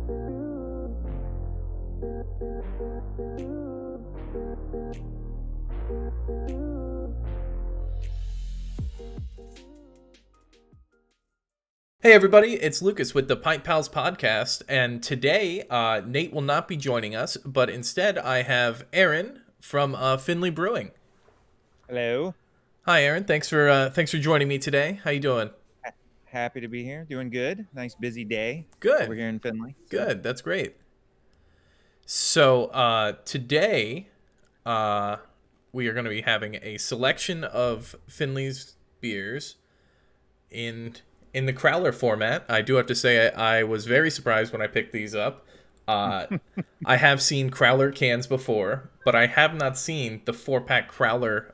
Hey everybody, it's Lucas with the Pint Pals podcast, and today Nate will not be joining us, but instead I have Aaron from Findlay Brewing. Hello. Hi Aaron, thanks for joining me today. How you doing? Happy to be here. Doing good. Nice busy day over Good, here in Findlay. good. That's great. So today we are going to be having a selection of Findlay's beers in the crowler format. I do have to say I was very surprised when I picked these up. I have seen crowler cans before, but I have not seen the 4-pack crowler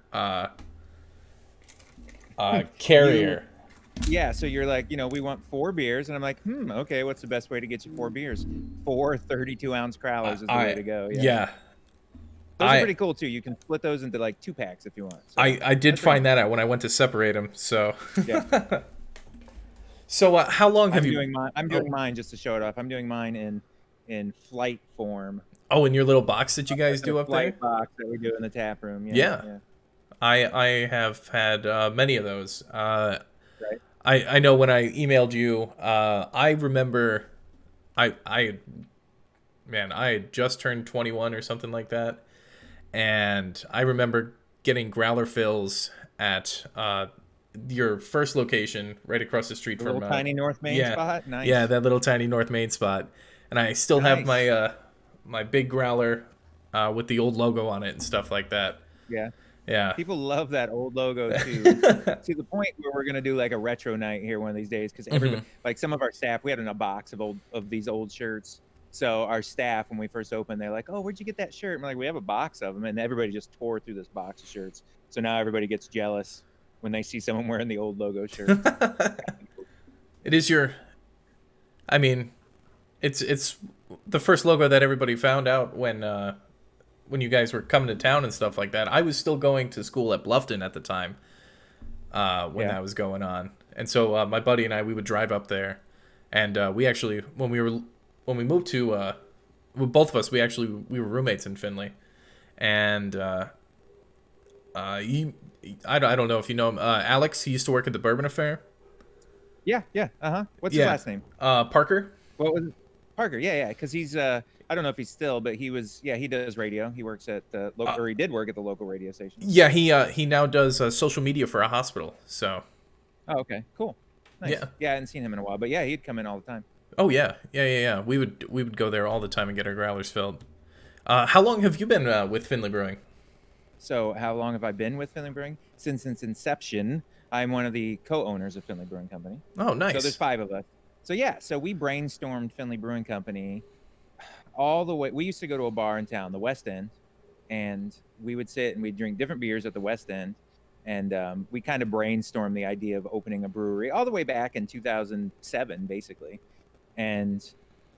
carrier. Yeah, so you're like, we want 4 beers. And I'm like, okay, what's the best way to get you 4 beers? 4 32-ounce crowlers is the way to go. Yeah. Those are pretty cool, too. You can split those into, 2 packs if you want. So I did find that out when I went to separate them, so... Yeah. So how long have you... I'm doing mine just to show it off. I'm doing mine in flight form. Oh, in your little box that you guys do up there? Flight box that we do in the tap room. Yeah. I have had many of those. Right. I know when I emailed you, I remember I had just turned 21 or something like that, and I remember getting growler fills at your first location right across the street from tiny North Main spot. Nice. Yeah, that little tiny North Main spot, and I still have my my big growler with the old logo on it and stuff like that. Yeah. People love that old logo too. To the point where we're gonna do a retro night here one of these days, because everybody, some of our staff, we had in a box of these old shirts. So our staff, when we first opened, they're like, "Oh, where'd you get that shirt?" And we're like, "We have a box of them," and everybody just tore through this box of shirts. So now everybody gets jealous when they see someone wearing the old logo shirt. It is it's the first logo that everybody found out when you guys were coming to town and stuff like that. I was still going to school at Bluffton at the time when that was going on. And so my buddy and I, we would drive up there. And we actually, when we moved to, both of us, we were roommates in Findlay. And I don't know if you know him. Alex, he used to work at the Bourbon Affair. Yeah. What's his last name? Parker. What was it? Parker? Yeah. Because he's I don't know if he's still, but he was. Yeah, he does radio. He works at the local, or he did work at the local radio station. Yeah, he now does social media for a hospital. So. Oh, okay, cool. Nice. Yeah, I hadn't seen him in a while, but yeah, he'd come in all the time. Oh yeah. We would go there all the time and get our growlers filled. How long have you been with Findlay Brewing? So how long have I been with Findlay Brewing? Since its inception. I'm one of the co-owners of Findlay Brewing Company. Oh, nice. So there's 5 of us. So we brainstormed Findlay Brewing Company all the way. We used to go to a bar in town, the West End, and we would sit and we'd drink different beers at the West End. And we kind of brainstormed the idea of opening a brewery all the way back in 2007, basically. And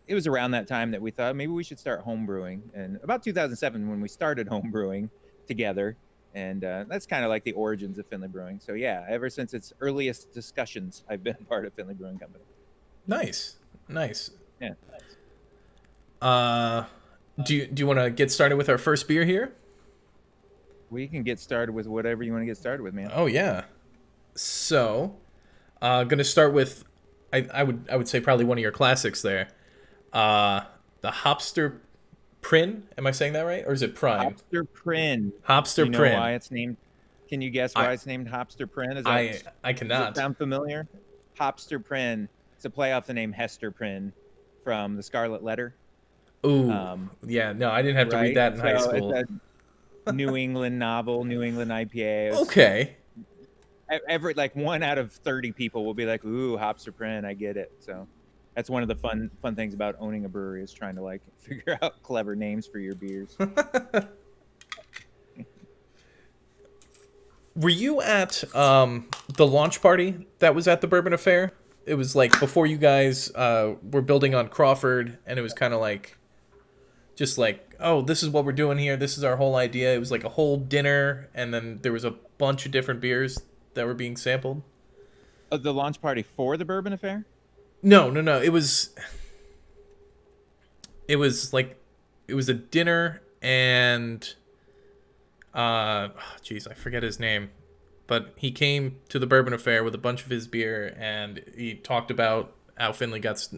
it was around that time that we thought maybe we should start home brewing. And about 2007 when we started home brewing together. And that's kind of like the origins of Findlay Brewing. So yeah, ever since its earliest discussions, I've been part of Findlay Brewing Company. Nice. Yeah. Do you want to get started with our first beer here? We can get started with whatever you want to get started with, man. Oh yeah. So, gonna start with, I would say probably one of your classics there, the Hopster Prin. Am I saying that right, or is it Prime? Hopster Prin. Hopster you know Prin. Why it's named? Can you guess why it's named Hopster Prin? I cannot. Does it sound familiar? Hopster Prin. It's a play off the name Hester Prynne from The Scarlet Letter. Ooh. Yeah. No, I didn't have to read that in high school. It's a New England novel, New England IPA. Okay. Every 1 out of 30 people will be like, "Ooh, Hopster Prin, I get it." So that's one of the fun things about owning a brewery is trying to figure out clever names for your beers. Were you at the launch party that was at the Bourbon Affair? It was before you guys were building on Crawford, and it was kind of just oh, this is what we're doing here. This is our whole idea. It was a whole dinner, and then there was a bunch of different beers that were being sampled. The launch party for the Bourbon Affair? No. It was it was like it was a dinner and jeez, I forget his name, but he came to the Bourbon Affair with a bunch of his beer, and he talked about how Finley got started,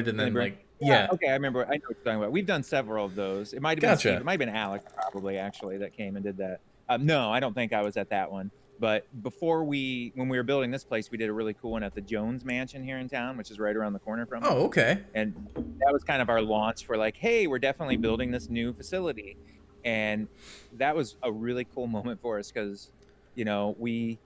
and Findlay then Brewing. like Yeah, yeah, okay, I remember. I know what you're talking about. We've done several of those. It might have been Steve. gotcha. It might have been Alex, probably actually, that came and did that. No, I don't think I was at that one. But when we were building this place, we did a really cool one at the Jones Mansion here in town, which is right around the corner from Oh, us. okay. And that was kind of our launch for like, hey, we're definitely building this new facility. And that was a really cool moment for us because, we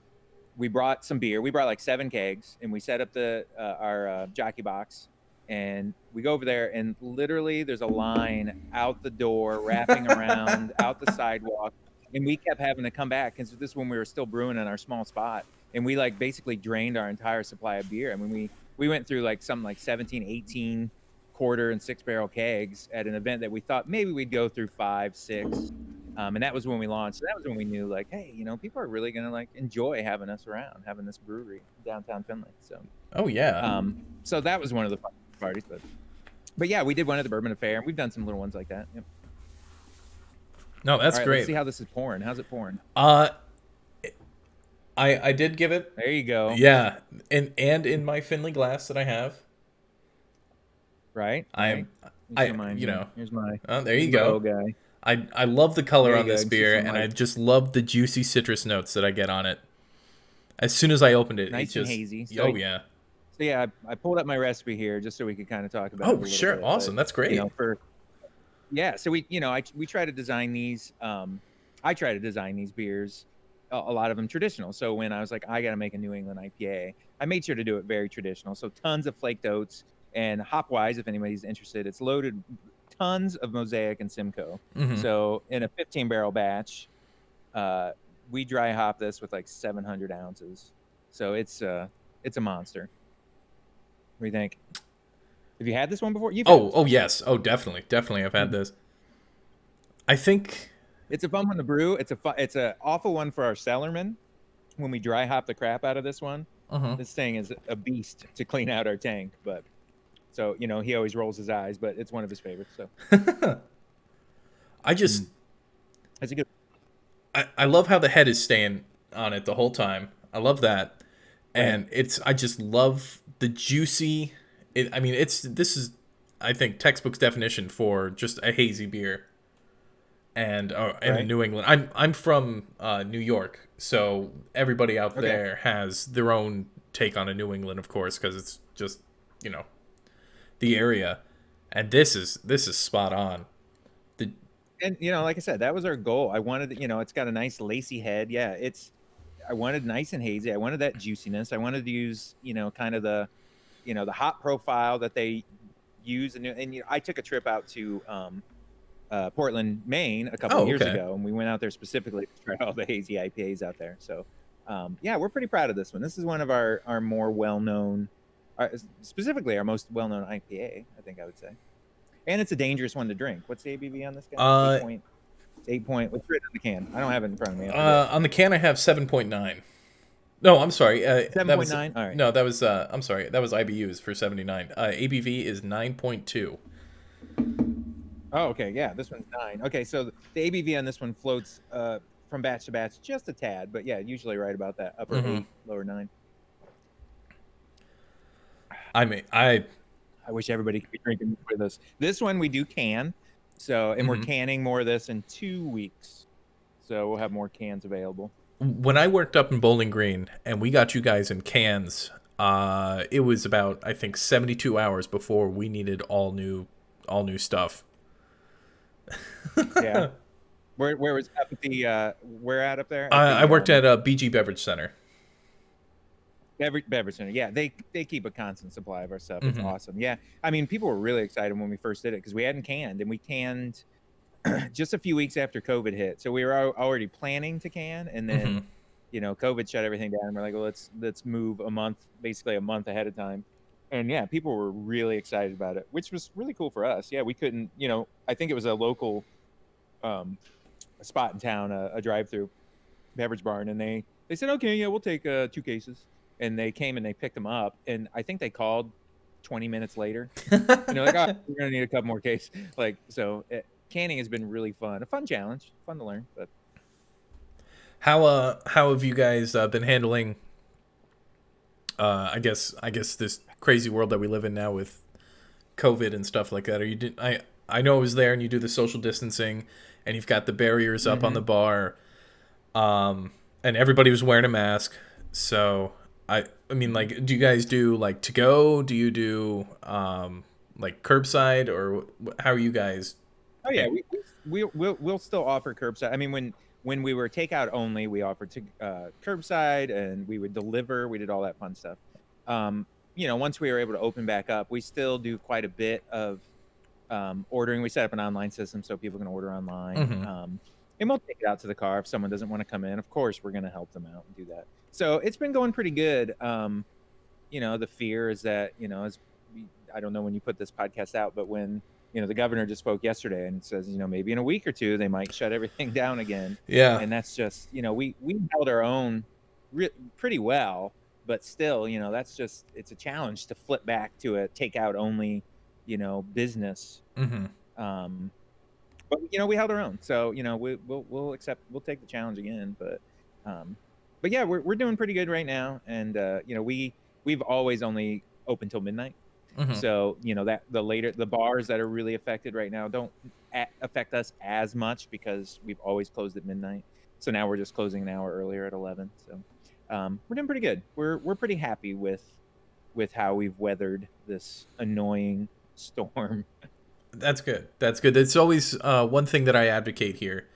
brought some beer. We brought like 7 kegs, and we set up our jockey box. And we go over there, and literally there's a line out the door, wrapping around out the sidewalk. And we kept having to come back because this is when we were still brewing in our small spot, and we like basically drained our entire supply of beer. I mean, we went through like something like 17, 18 quarter and 6 barrel kegs at an event that we thought maybe we'd go through 5, 6. And that was when we launched. So that was when we knew, like, hey, people are really gonna like enjoy having us around, having this brewery downtown Findlay. Oh yeah. So that was one of the fun parties. But yeah, we did one at the Bourbon Affair, and we've done some little ones like that. Yep. No, All that's right, let's great. see how this is pouring. How's it pouring? Uh, I did give it. There you go. Yeah, and in my Finley glass that I have, Right. I'm Let me show I mine you here. know. Here's my Oh, there you little go. guy. I love the color There on you go. this You can see beer, some and I like just love the juicy citrus notes that I get on it. As soon as I opened it, it nice and just hazy. oh yeah. So yeah, I pulled up my recipe here just so we could kind of talk about it Oh a little sure, bit. But awesome, that's great. for yeah, so we try to design these. I try to design these beers, a lot of them traditional. So when I was like, I got to make a New England IPA, I made sure to do it very traditional. So tons of flaked oats, and hop wise, if anybody's interested, it's loaded tons of Mosaic and Simcoe. Hmm. So in a 15 barrel batch, uh, we dry hop this with like 700 ounces. So it's a monster. What do you think? Have you had this one before? You've had this Oh one, right? yes, oh definitely I've had Mhm. this. I think. It's a fun one to brew. It's a awful one for our cellarman when we dry hop the crap out of this one. Uh This thing is a beast to clean out our tank, but so he always rolls his eyes, but it's one of his favorites. So huh. I just mm. That's a good I love how the head is staying on it the whole time. I love that. right, And I just love the juicy I mean this is I think textbook's definition for just a hazy beer. And in right? New England, I'm from New York, so everybody out Okay. there has their own take on a New England, of course, because it's just you know the area, and this is spot on. The And like I said, that was our goal. I wanted, it's got a nice lacy head. Yeah, I wanted nice and hazy. I wanted that juiciness. I wanted to use, kind of the hop profile that they use. And I took a trip out to Portland, Maine, a couple of oh years okay. ago, and we went out there specifically to try all the hazy IPAs out there. So, yeah, we're pretty proud of this one. This is one of our more well-known, specifically our most well-known IPA, I think I would say. And it's a dangerous one to drink. What's the ABV on this guy? Uh, 8 point. What's written on the can? I don't have it in front of me. I forget. on the can I have 7.9. No, I'm sorry. Seven That point was nine. All right. no, that was I'm sorry. That was IBUs for 79. ABV is 9.2. Oh, okay. Yeah, this one's 9. Okay, so the ABV on this one floats from batch to batch just a tad, but yeah, usually right about that upper Mm-hmm. 8, lower 9. I mean, I I wish everybody could be drinking with us. This one we do can. So, and we're mhm. canning more of this in 2 weeks. So we'll have more cans available. When I worked up in Bowling Green and we got you guys in cans, it was about I think 72 hours before we needed all new stuff. Yeah. Where was up at the where at up there at I the worked at a BG Beverage Center. Beverage Center. Yeah, they keep a constant supply of our stuff. It's Hmm. awesome. Yeah, I mean, people were really excited when we first did it because we hadn't canned, and we canned just a few weeks after COVID hit. So we were already planning to can, and Hmm. then COVID shut everything down. And we're like, well, let's move basically a month ahead of time. And yeah, people were really excited about it, which was really cool for us. Yeah, we couldn't, I think it was a local um, spot in town, a drive-through beverage barn, and they said, okay, yeah, we'll take 2 cases. And they came and they picked them up, and I think they called 20 minutes later. Like, oh, we're gonna need a couple more cases. Like, so canning has been really fun, a fun challenge, fun to learn. But how have you guys been handling? I guess this crazy world that we live in now with COVID and stuff like that. Are you did I know it was there, and you do the social distancing, and you've got the barriers up on the bar, and everybody was wearing a mask. So I mean, like, do you guys do like to go? Do you do like curbside, or how are you guys? oh yeah, we'll still offer curbside. I mean, when we were takeout only, we offered to curbside, and we would deliver. We did all that fun stuff. Once we were able to open back up, we still do quite a bit of ordering. We set up an online system so people can order online. And we'll take it out to the car if someone doesn't want to come in. Of course, we're going to help them out and do that. So it's been going pretty good. The fear is that, I don't know when you put this podcast out, but when, the governor just spoke yesterday and says, maybe in a week or two, they might shut everything down again. Yeah. And that's just, we held our own pretty well, but still, it's a challenge to flip back to a takeout only, business. But we held our own, so we'll take the challenge again. But yeah, we're doing pretty good right now, and we've always only open till midnight. So that the bars that are really affected right now don't affect us as much because we've always closed at midnight. So now we're just closing an hour earlier at 11. So we're doing pretty good. We're pretty happy with how we've weathered this annoying storm. That's good. That's good. It's always one thing that I advocate here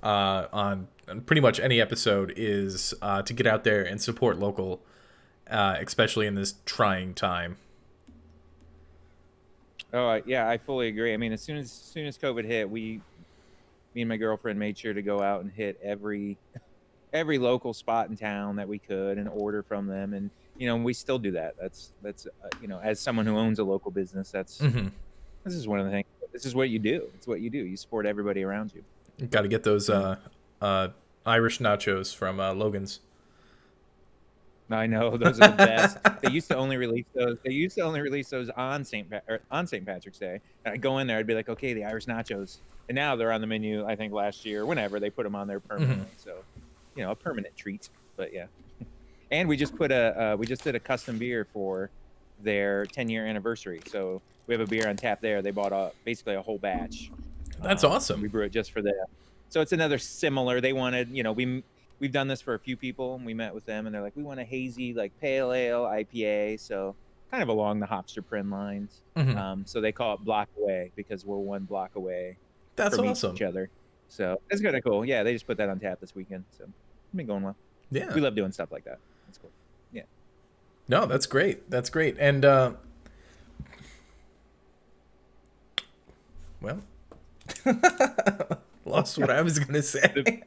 on pretty much any episode is to get out there and support local, especially in this trying time. Oh yeah, I fully agree. I mean, as soon as COVID hit, me and my girlfriend made sure to go out and hit every local spot in town that we could and order from them, and we still do that. That's as someone who owns a local business, that's. This is one of the things. This is what you do. It's what you do. You support everybody around you. Got to get those Irish nachos from Logan's. I know, those are the best. They used to only release those on St. Patrick's Day. And I'd go in there, I'd be like, okay, the Irish nachos, and now they're on the menu. I think last year, whenever they put them on there permanently. So, a permanent treat. But yeah, and we just did a custom beer for their 10-year anniversary. So we have a beer on tap there. They bought basically a whole batch. That's awesome. We brew it just for them. So it's another similar. They wanted, we've done this for a few people, and we met with them, and they're like, we want a hazy, like pale ale IPA. So kind of along the Hopster Prin lines. So they call it Block Away because we're one block away. That's from awesome. each other. So it's kind of cool. Yeah, they just put that on tap this weekend. So it's been going well. Yeah, we love doing stuff like that. That's cool. Yeah. No, that's great. That's great. And well, lost what I was gonna say.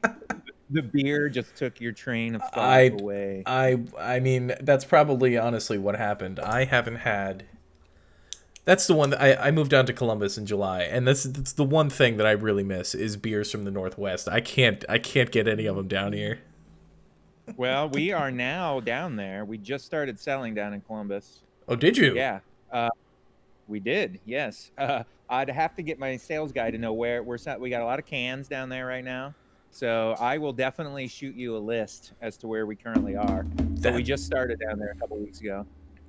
The beer just took your train of thought away. I mean, that's probably honestly what happened. I haven't had. That's the one that I moved down to Columbus in July, and that's the one thing that I really miss is beers from the Northwest. I can't get any of them down here. Well, we are now down there. We just started selling down in Columbus. Oh, did you? Yeah, we did. Yes. I'd have to get my sales guy to know where we're set. We got a lot of cans down there right now, so I will definitely shoot you a list as to where we currently are. So we just started down there a couple weeks ago.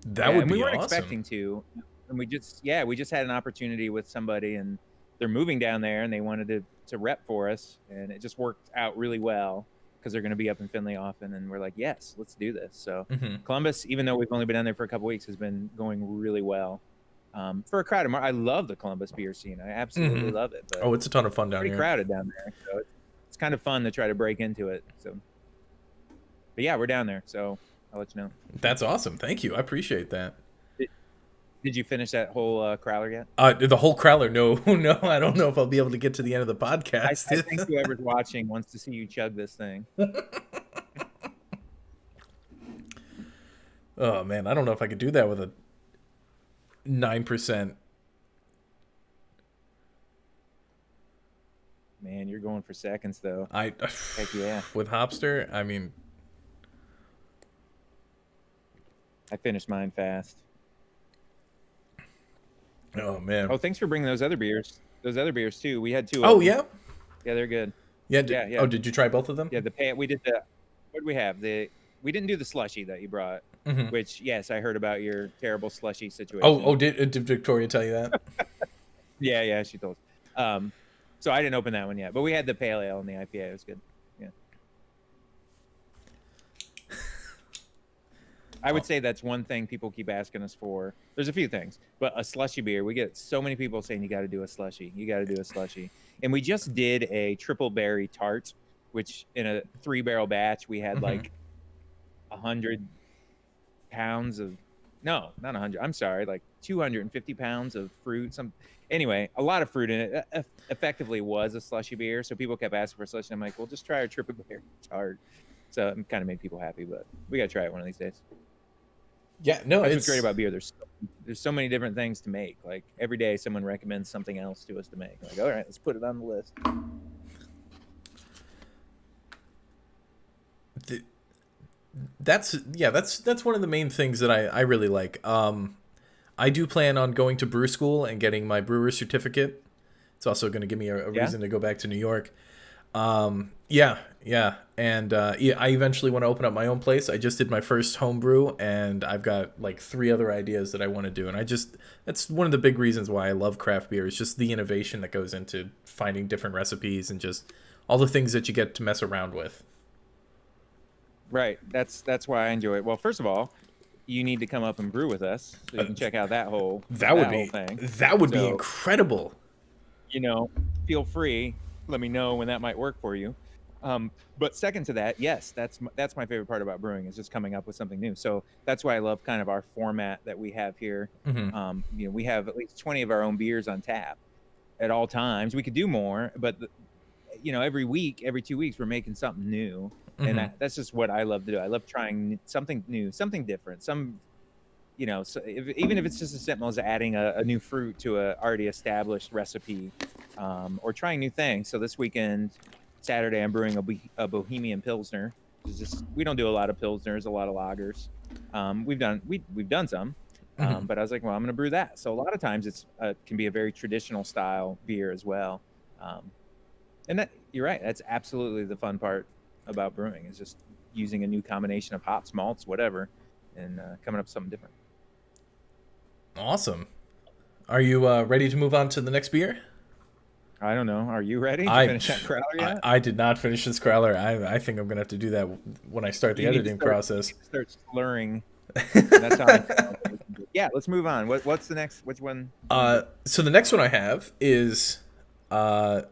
That would be awesome. We weren't expecting to, and we just had an opportunity with somebody, and they're moving down there, and they wanted to rep for us, and it just worked out really well because they're going to be up in Findlay often, and we're like, yes, let's do this. So Columbus, even though we've only been down there for a couple weeks, has been going really well. For a crowded market, I love the Columbus beer scene. I absolutely love it. But it's a ton of fun down here. Pretty crowded down there, so it's kind of fun to try to break into it. So, but yeah, we're down there, so I'll let you know. That's awesome. Thank you. I appreciate that. Did you finish that whole crowler yet? The whole crowler? No. I don't know if I'll be able to get to the end of the podcast. I think whoever's watching wants to see you chug this thing. Oh man, I don't know if I could do that with a 9%. Man, you're going for seconds though. Heck yeah. With Hopster, I mean, I finished mine fast. Oh man. Oh, thanks for bringing those other beers. Those other beers too. We had two of Oh them. yeah. Yeah, they're good. Yeah. Yeah, Oh, yeah, did you try both of them? yeah. We did the. What did we have? We didn't do the slushy that you brought. Hmm. Which, yes, I heard about your terrible slushy Oh, situation. did Victoria tell you that? Yeah, yeah, she told us. So I didn't open that one yet, but we had the pale ale and the IPA. It was good. Yeah, I would Oh. say that's one thing people keep asking us for. There's a few things, but a slushy beer. We get so many people saying you got to do a slushy. You got to do a slushy. And we just did a triple berry tart, which in a 3-barrel batch we had Hmm. like 100 pounds of, no, not 100. I'm sorry, like 250 pounds of fruit. Anyway, a lot of fruit in it. Effectively was a slushy beer. So people kept asking for slushy. I'm like, well, just try our triple berry tart. So it kind of made people happy, but we got to try it one of these days. Yeah. No, That's what's great it's about beer. There's so many different things to make. Like every day, someone recommends something else to us to make. Like, all right, let's put it on the list. th- that's one of the main things that I really like. I do plan on going to brew school and getting my brewer certificate. It's also going to give me a Yeah, reason to go back to New York. Yeah, yeah, and yeah, I eventually want to open up my own place. I just did my first home brew, and I've got like 3 other ideas that I want to do. And that's one of the big reasons why I love craft beer is just the innovation that goes into finding different recipes and just all the things that you get to mess around with. right. That's why I enjoy it. Well, first of all, you need to come up and brew with us so you can check out that whole thing. That would be So incredible. you know, feel free. Let me know when that might work for you. But second to that, yes, that's my favorite part about brewing is just coming up with something new. So that's why I love kind of our format that we have here. Hmm. We have at least 20 of our own beers on tap at all times. We could do more, but every week, every 2 weeks, we're making something new, and Hmm. that's just what I love to do. I love trying something new, something different, so even if it's just as simple as adding a new fruit to a already established recipe, or trying new things. So this weekend, Saturday, I'm brewing a Bohemian Pilsner. We don't do a lot of Pilsners, a lot of lagers. We've done some, Hmm. but I was like, well, I'm going to brew that. So a lot of times it's can be a very traditional style beer as well. Um, and that you're right. That's absolutely the fun part about brewing is just using a new combination of hops, malts, whatever, and coming up with something different. Awesome. Are you ready to move on to the next beer? I don't know. Are you ready? Did you I, finish that crowler yet? I did not finish this growler. I think I'm gonna have to do that when I start the You need to editing start. process. You need to start slurring, and that's how I know. Yeah, let's move on. What's the next? Which one you want to do? So the next one I have is I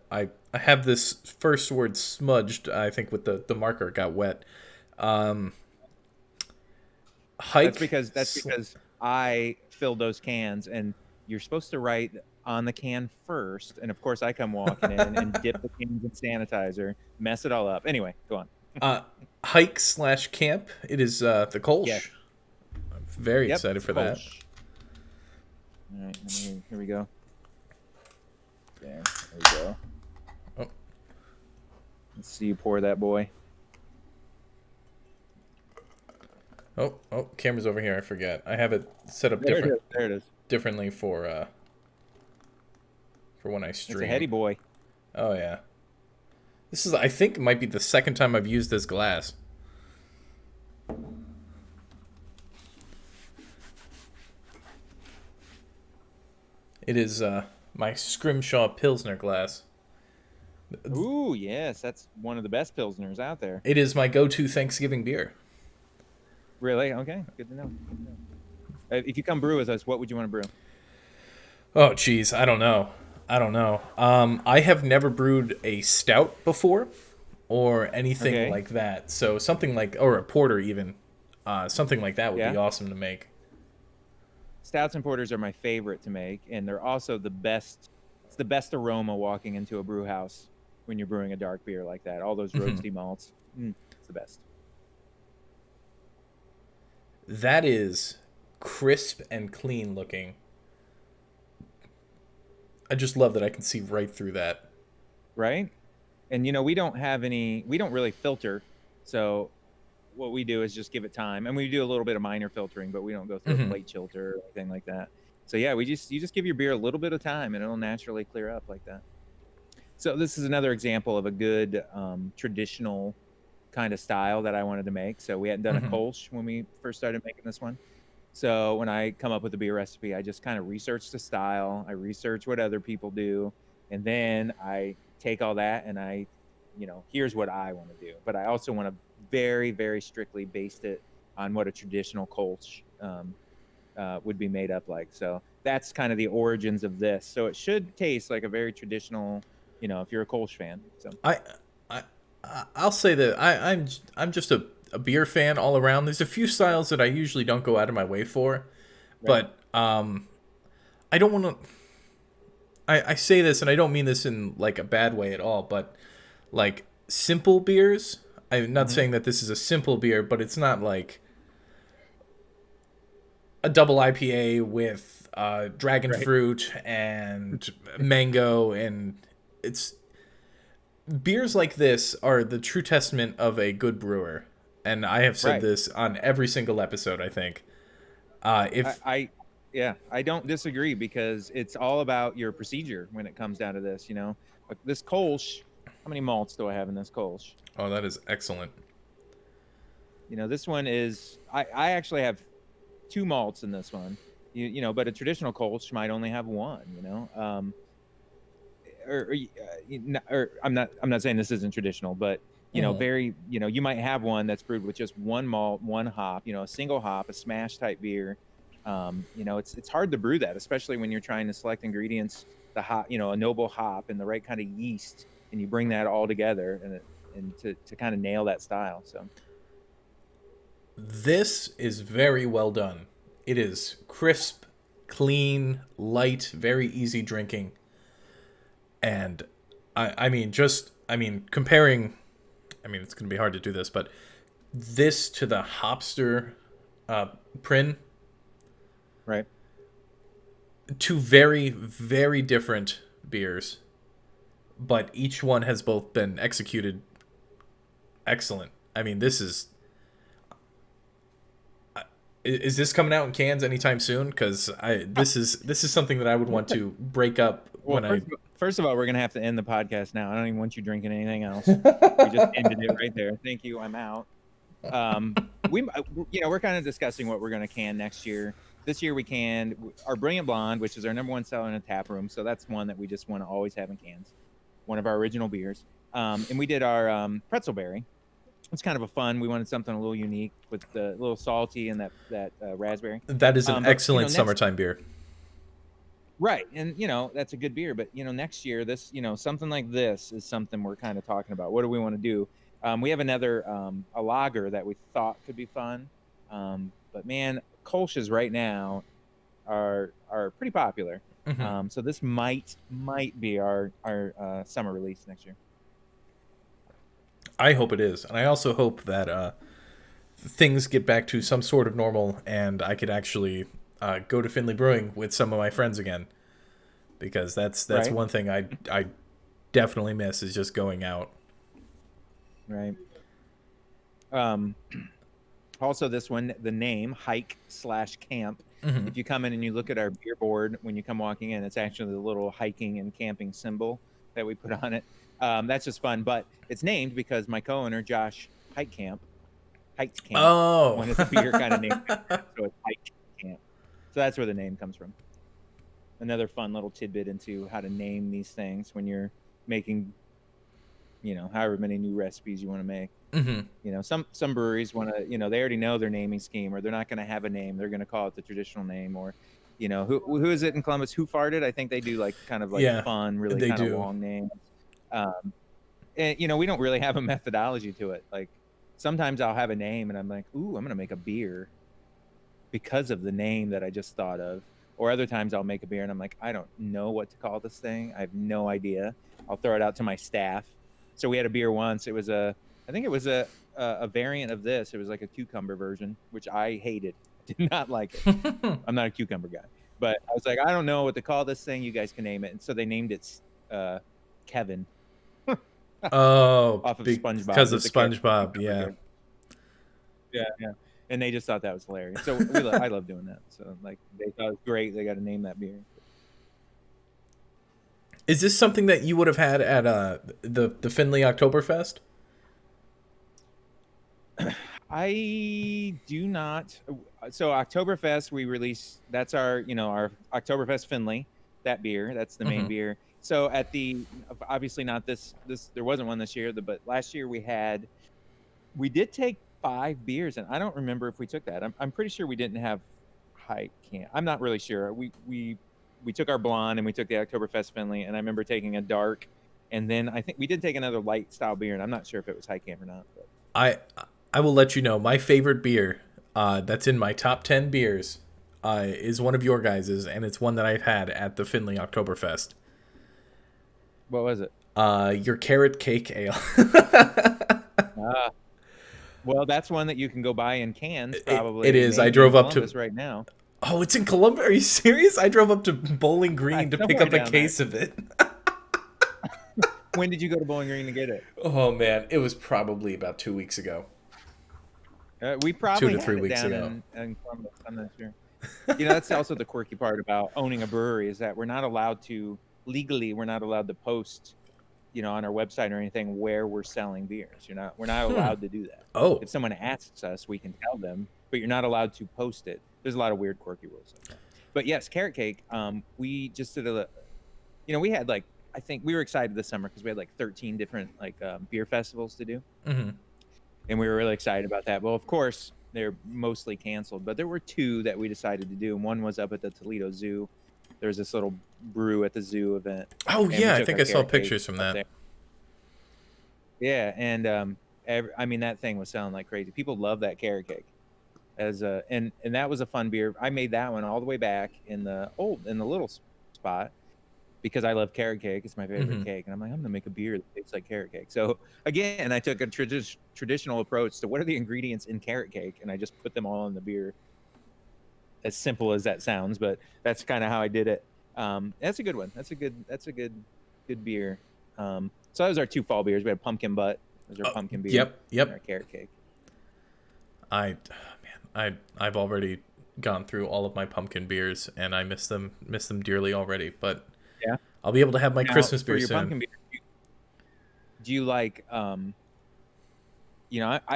have this first word smudged. I think with the marker got wet. Um, That's hike. because I filled those cans, and you're supposed to write on the can first. And of course, I come walking in and dip the cans in sanitizer, mess it all up. Anyway, go on. uh, hike slash camp. It is the Yes. Kolsch. I'm very Yep. excited It's a for that. Kolsch. All right. Here we go. There we go. Oh, Let's see you pour that boy. oh, camera's over here. I forget. I have it set up There it is. There it is. differently for when I It's a stream. heady boy. Oh yeah. This is I think might be the second time I've used this glass. It is my Scrimshaw Pilsner glass. Ooh, yes, that's one of the best pilsners out there. It is my go-to Thanksgiving beer. Really? Okay, good to know. Good to know. If you come brew with us, what would you want to brew? Oh geez, I don't know. I don't know. I have never brewed a stout before or anything Okay. like that. So something like or a porter even. Something like that would Yeah. be awesome to make. Stouts and porters are my favorite to make, and they're also the best. It's the best aroma walking into a brew house when you're brewing a dark beer like that. All those Mhm. roasty malts. It's the best. That is crisp and clean looking. I just love that I can see right through that. Right? And we don't really filter. So what we do is just give it time. And we do a little bit of minor filtering, but we don't go through a Hmm. plate filter or anything like that. So yeah, you just give your beer a little bit of time and it'll naturally clear up like that. So this is another example of a good traditional kind of style that I wanted to make. So we hadn't done a Hmm. Kolsch when we first started making this one. So when I come up with a beer recipe, I just kind of research the style, I research what other people do, and then I take all that and here's what I want to do. But I also want to very, very strictly base it on what a traditional Kolsch would be made up like. So that's kind of the origins of this. So it should taste like a very traditional, if you're a Kolsch fan. So I, I, I'll say that I'm just a beer fan all around. There's a few styles that I usually don't go out of my way for, right, but I don't want to. I say this and I don't mean this in like a bad way at all, but like simple beers. I'm not hmm saying that this is a simple beer, but it's not like a double IPA with dragon right, fruit and mango, and it's beers like this are the true testament of a good brewer. And I have said right. this on every single episode, I think. I, If I yeah, I don't disagree because it's all about your procedure when it comes down to this. Like this Kolsch, how many malts do I have in this Kolsch? Oh, that is excellent. This one is I actually have two malts in this one. But a traditional Kolsch might only have one. Or I'm not saying this isn't traditional, but Mhm. very you might have one that's brewed with just one malt, one hop, a single hop, a smash type beer. It's hard to brew that, especially when you're trying to select ingredients, the hop, a noble hop and the right kind of yeast, and you bring that all together and to kind of nail that style. So This is very well done. It is crisp, clean, light, very easy drinking. And I mean, comparing, I mean, it's going to be hard to do this, but this to the Hopster uh, Prin, right. two very, very different beers, but each one has both been executed excellent. I mean, this is this coming out in cans anytime soon? Because this is something that I would want to break up Well, when I. first of all, we're gonna have to end the podcast now. I don't even want you drinking anything else. We just ended it right there. Thank you. I'm out. Um, we're kind of discussing what we're gonna can next year. This year we canned our Brilliant Blonde, which is our number one seller in a tap room. So that's one that we just want to always have in cans. One of our original beers. And we did our Pretzel Berry. It's kind of a fun. We wanted something a little unique with the little salty and that raspberry. That is an But excellent next summertime beer. Right. And that's a good beer, but next year this, something like this is something we're kind of talking about. What do we want to do? We have another a lager that we thought could be fun. But man, Kolsch's right now are pretty popular. Hmm. So this might be our summer release next year. I hope it is, and I also hope that things get back to some sort of normal, and I could actually go to Findlay Brewing with some of my friends again, because that's Right. one thing I definitely miss is just going out. Right. Um Also, this one, the name hike/camp. Hmm. If you come in and you look at our beer board when you come walking in, it's actually the little hiking and camping symbol that we put on it. That's just fun, but it's named because my co-owner Josh hiked camp, Oh. wanted the beer kind of named after him, so it's hike camp. So that's where the name comes from. Another fun little tidbit into how to name these things when you're making, however many new recipes you want to make. Hmm. Some breweries want to, they already know their naming scheme, or they're not going to have a name. They're going to call it the traditional name, or, who is it in Columbus? Who farted? I think they do like kind of like Yeah, fun, really they kind of do. long names. Um, and we don't really have a methodology to it. Like sometimes I'll have a name and I'm like, ooh, I'm going to make a beer because of the name that I just thought of. Or other times I'll make a beer and I'm like, I don't know what to call this thing. I have no idea. I'll throw it out to my staff. So we had a beer once. I think it was a variant of this. It was like a cucumber version, which I hated. Did not like it. I'm not a cucumber guy, but I was like, I don't know what to call this thing. You guys can name it. And so they named it Kevin Oh, off of SpongeBob. because of There's a character SpongeBob. cucumber Yeah. character. Yeah, yeah. and they just thought that was hilarious. So I love doing that. So like they thought it was great. They got to name that beer. Is this something that you would have had at the Findlay Oktoberfest? I do not. So Oktoberfest, we release. That's our Oktoberfest Findlay. That beer. That's the main Mm-hmm. beer. So at the obviously not this there wasn't one this year, but last year we did take 5 beers, and I don't remember if we took that. I'm pretty sure we didn't have high can. I'm not really sure. We took our blonde and we took the Oktoberfest Findlay, and I remember taking a dark, and then I think we did take another light style beer, and I'm not sure if it was high camp or not. But I I will let you know my favorite beer that's in my top 10 beers is one of your guys's, and it's one that I've had at the Findlay Oktoberfest. what was it? Your carrot cake ale. Ah, well, that's one that you can go buy in cans, probably. It is. I Maybe in drove up Columbus to. right now. Oh, it's in Columbia. Are you serious? I drove up to Bowling Green to pick Somewhere up a down there. case of it. When did you go to Bowling Green to get it? Oh man, it was probably about 2 weeks ago. We 2 probably to had 3 it weeks down ago. in Columbus. I'm not sure. That's also the quirky part about owning a brewery is that we're not allowed to legally. We're not allowed to post, on our website or anything where we're selling beers. We're not Hmm. allowed to do that. Oh, If someone asks us, we can tell them, but you're not allowed to post it. There's a lot of weird, quirky rules like that. But yes, carrot cake. We just did we had like I think we were excited this summer because we had like 13 different like beer festivals to do, hmm, and we were really excited about that. Well, of course, they're mostly canceled, but there were 2 that we decided to do, and one was up at the Toledo Zoo. There's this little brew at the zoo event, oh and we yeah, I took think our I saw carrot cake pictures from up that. there. Yeah, and I mean that thing was selling like crazy. People love that carrot cake and that was a fun beer. I made that one all the way back in the little spot because I love carrot cake. It's my favorite Hmm. cake, and I'm like I'm gonna make a beer that tastes like carrot cake. So again, I took a traditional approach to what are the ingredients in carrot cake, and I just put them all in the beer. As simple as that sounds, but that's kind of how I did it. That's a good one. That's a good beer. So that was our 2 fall beers. We had pumpkin butt. Those are pumpkin beer. Yep, And our yep. carrot cake. I've already gone through all of my pumpkin beers, and I miss them dearly already. But Yeah. I'll be able to have my Now Christmas for beer your soon. pumpkin beer, do you like I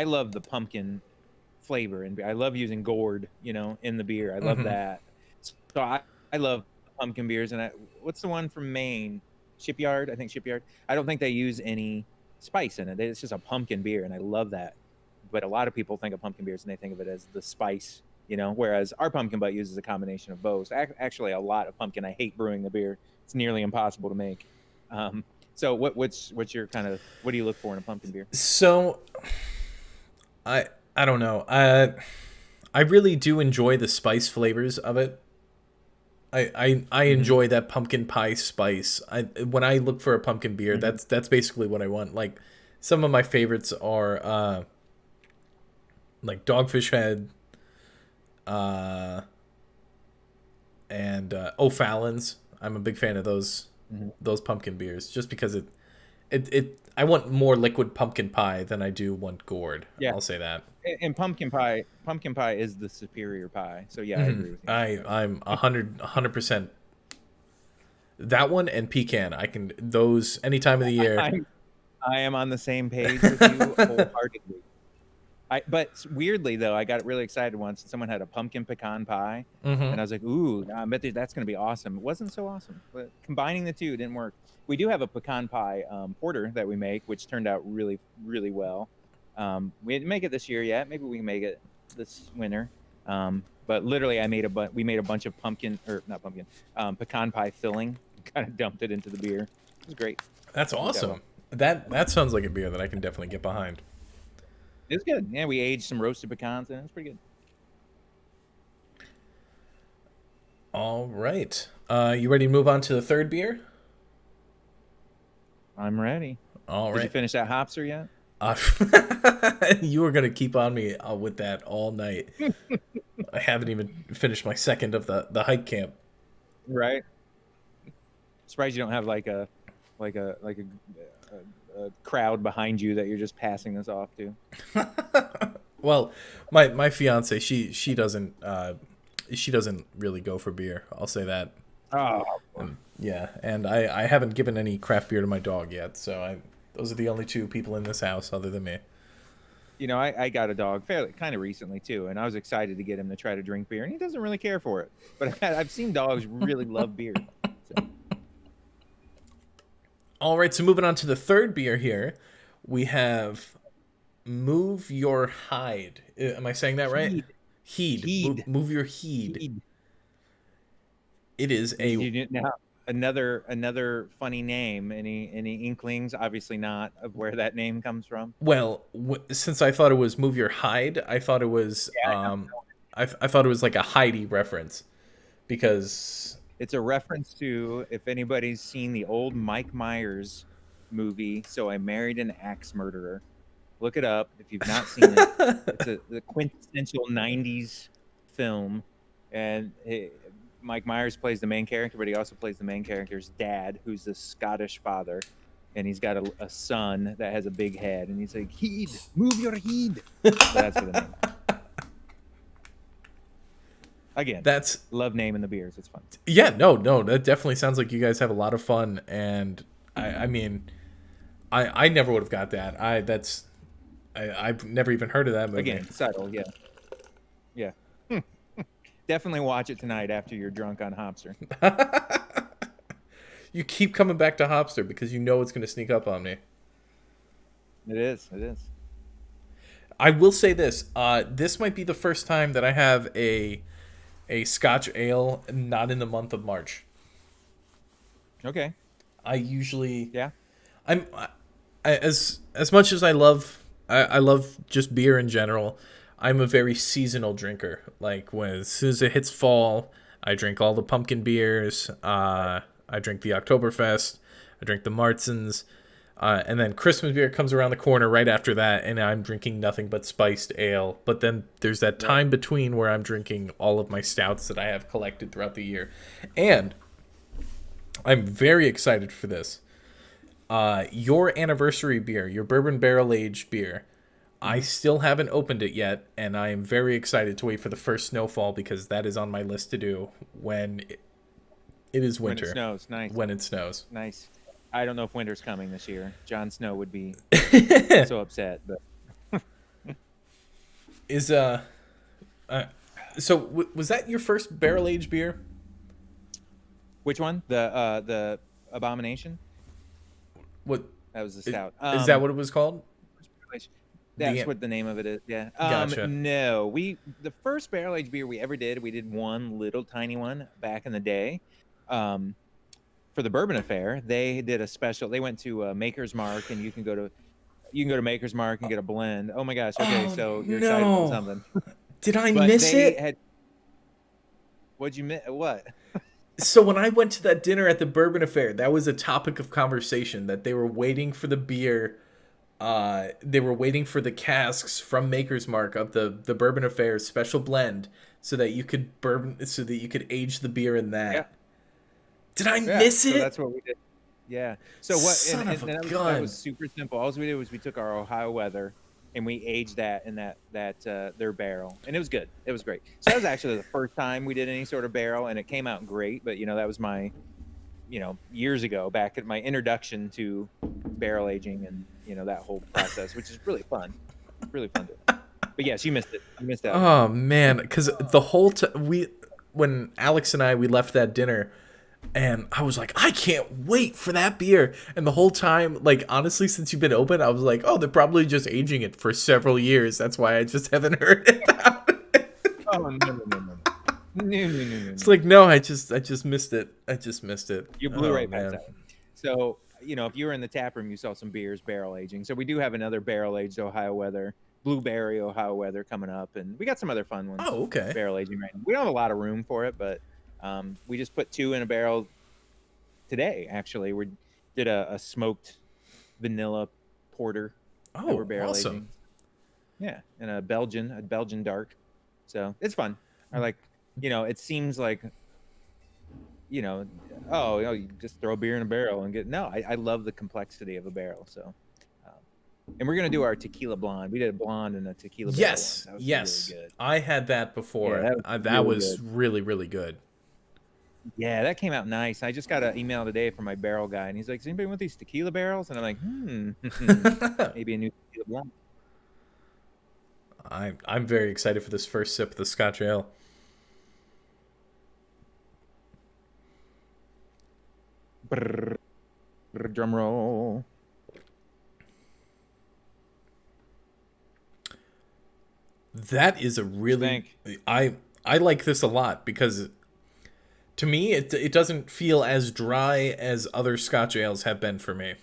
love the pumpkin flavor and I love using gourd, in the beer. I love Hmm. that. So I love pumpkin beers and what's the one from Maine? Shipyard, I think Shipyard. I don't think they use any spice in it. It's just a pumpkin beer and I love that. But a lot of people think of pumpkin beers and they think of it as the spice, whereas our pumpkin butt uses a combination of both. Actually, a lot of pumpkin. I hate brewing the beer. It's nearly impossible to make. So what's your kind of what do you look for in a pumpkin beer? So I don't know. I really do enjoy the spice flavors of it. I Mm-hmm. enjoy that pumpkin pie spice. When I look for a pumpkin beer, Mm-hmm. that's basically what I want. Like some of my favorites are like Dogfish Head, uh, and O'Fallon's. I'm a big fan of Mm-hmm. those pumpkin beers just because it I want more liquid pumpkin pie than I do want gourd. Yeah, I'll say that. and pumpkin pie is the superior pie. So yeah, I Hmm. agree with you on that. Right. I'm 100% that one and pecan. I can those any time of the year. I'm I am on the same page with you wholeheartedly. But weirdly though, I got really excited once and someone had a pumpkin pecan pie, Hmm. and I was like, "Ooh, I bet that's going to be awesome." It wasn't so awesome, but combining the two didn't work. We do have a pecan pie porter that we make, which turned out really, really well. We didn't make it this year yet. Maybe we can make it this winter. But literally, we made a bunch of pumpkin or not pumpkin, pecan pie filling. Kind of dumped it into the beer. It was great. That's Worked out well. awesome. That sounds like a beer that I can definitely get behind. It was good. Yeah, we aged some roasted pecans and it was pretty good. All right. You ready to move on to the third beer? I'm ready. All Did you right. finish that hopster yet? Uh, you were gonna keep on me with that all night. I haven't even finished my second of the hike camp. Right. Surprised you don't have like a crowd behind you that you're just passing this off to. Well, my fiance, she doesn't really go for beer. I'll say that. Oh, Yeah, and I haven't given any craft beer to my dog yet, so I those are the only two people in this house other than me. I got a dog fairly kind of recently too, and I was excited to get him to try to drink beer, and he doesn't really care for it. But I've seen dogs really love beer. So All right, so moving on to the third beer here, we have Move Your Hide. Am I saying that right? heed, Heed. heed, Move Your Heed. heed. It is a Now another funny name. Any inklings? Obviously not of where that name comes from. well, since I thought it was Move Your Hide, I thought it was I thought it was like a Heidi reference because It's a reference to if anybody's seen the old Mike Myers movie. So I Married an Axe Murderer. Look it up if you've not seen it. It's the quintessential '90s film, and Mike Myers plays the main character, but he also plays the main character's dad, who's the Scottish father, and he's got a son that has a big head, and he's like, "Heed, move your heed." So that's for the name. Again, that's love naming the beers. It's fun. yeah, no, that definitely sounds like you guys have a lot of fun, and I mean, I never would have got that. I've never even heard of that movie. Again, subtle, yeah, yeah. Definitely watch it tonight after you're drunk on Hopster. You keep coming back to Hopster because you know it's going to sneak up on me. It is. It is. I will say this: this might be the first time that I have a Scotch ale not in the month of March. Okay. I usually Yeah. as much as I love just beer in general. I'm a very seasonal drinker. Like as soon as it hits fall, I drink all the pumpkin beers. I drink the Oktoberfest. I drink the Martins. And then Christmas beer comes around the corner right after that, and I'm drinking nothing but spiced ale. But then there's that time between where I'm drinking all of my stouts that I have collected throughout the year. And I'm very excited for this. Your anniversary beer, your bourbon barrel aged beer, I still haven't opened it yet, and I am very excited to wait for the first snowfall because that is on my list to do when it is winter. When it snows. Nice. When it snows. Nice. I don't know if winter's coming this year. Jon Snow would be so upset, but Is was that your first barrel aged beer? which one? The Abomination? What That was the stout. is that what it was called? That's what the name of it is. Yeah. Gotcha. No, the first barrel aged beer we ever did, we did one little tiny one back in the day. For the Bourbon Affair, they did a special. They went to Maker's Mark, and you can go to Maker's Mark and get a blend. Oh my gosh! Okay, so you're excited about something. Did I But miss they it? What'd you miss? What? So when I went to that dinner at the Bourbon Affair, that was a topic of conversation that they were waiting for the beer. They were waiting for the casks from Maker's Mark of the Bourbon Affair special blend, so that you could age the beer in that. Yeah. Did I miss it? So that's what we did. Yeah. So what? Son of a that gun. was super simple. All we did was we took our Ohio Weather and we aged that in their barrel, and it was good. It was great. So that was actually the first time we did any sort of barrel, and it came out great. But that was my, years ago, back at my introduction to barrel aging and that whole process, which is really fun. Really fun. But yes, you missed it. You missed out. Oh man, because the whole when Alex and we left that dinner. And I was like, I can't wait for that beer. And the whole time, like, honestly, since you've been open, I was like, oh, they're probably just aging it for several years. That's why I just haven't heard about it. Oh, no. It's like, no, I just missed it. I just missed it. You blew right past that. So, if you were in the tap room, you saw some beers barrel aging. So we do have another barrel aged Ohio Weather, blueberry Ohio Weather coming up. And we got some other fun ones. Oh, okay. Barrel aging right now. We don't have a lot of room for it, but we just put 2 in a barrel today. Actually, we did a smoked vanilla porter. Oh, that we're barrel awesome! aging. Yeah, and a Belgian dark. So it's fun. I like, it seems like, you just throw beer in a barrel and get. No, I love the complexity of a barrel. So And we're gonna do our tequila blonde. We did a blonde and a tequila barrel once. Yes, That was really yes. good. I had that Yeah, before. that was That really was good. really, really good. Yeah, that came out nice. I just got an email today from my barrel guy, and he's like, "Does anybody want these tequila barrels?" And I'm like, maybe a new tequila blonde." I'm very excited for this first sip of the Scotch ale. Brrr, drum roll. That is a What you really think? I like this a lot because to me it doesn't feel as dry as other Scotch ales have been for me.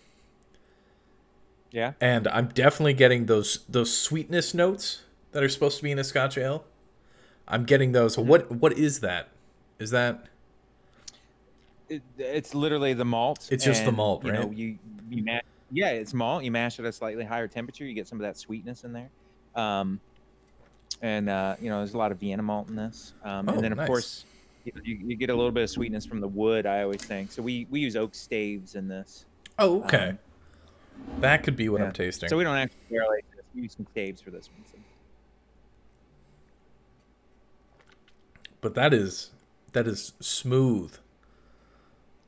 Yeah. And I'm definitely getting those sweetness notes that are supposed to be in a Scotch ale. I'm getting those. hmm What is that? Is that It's literally the malt, it's just the and malt, right? you mash. Yeah, it's malt. You mash it at a slightly higher temperature. You get some of that sweetness in there. Um, and there's a lot of Vienna malt in this. And Oh, then of nice. course, you get a little bit of sweetness from the wood. I always think so. We use oak staves in this. Oh, okay. Um, That could be what I'm yeah. tasting. So we don't actually barrel age this. We use some staves for this one. So. But that is smooth.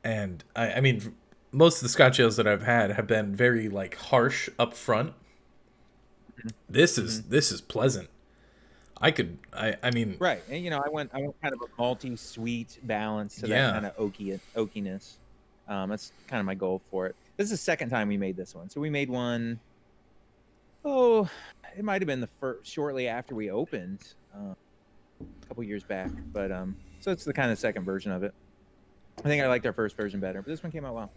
And I mean most of the Scotch ales that I've had have been very like harsh up front. Mm-hmm. This is pleasant. I mean, Right, and I went kind of a malty, sweet balance to that yeah. kind of oakiness. That's kind of my goal for it. This is the second time we made this one. So we made one. Oh, it might have been the first shortly after we opened, a couple years back. But so it's the kind of second version of it. I think I liked our first version better, but this one came out well.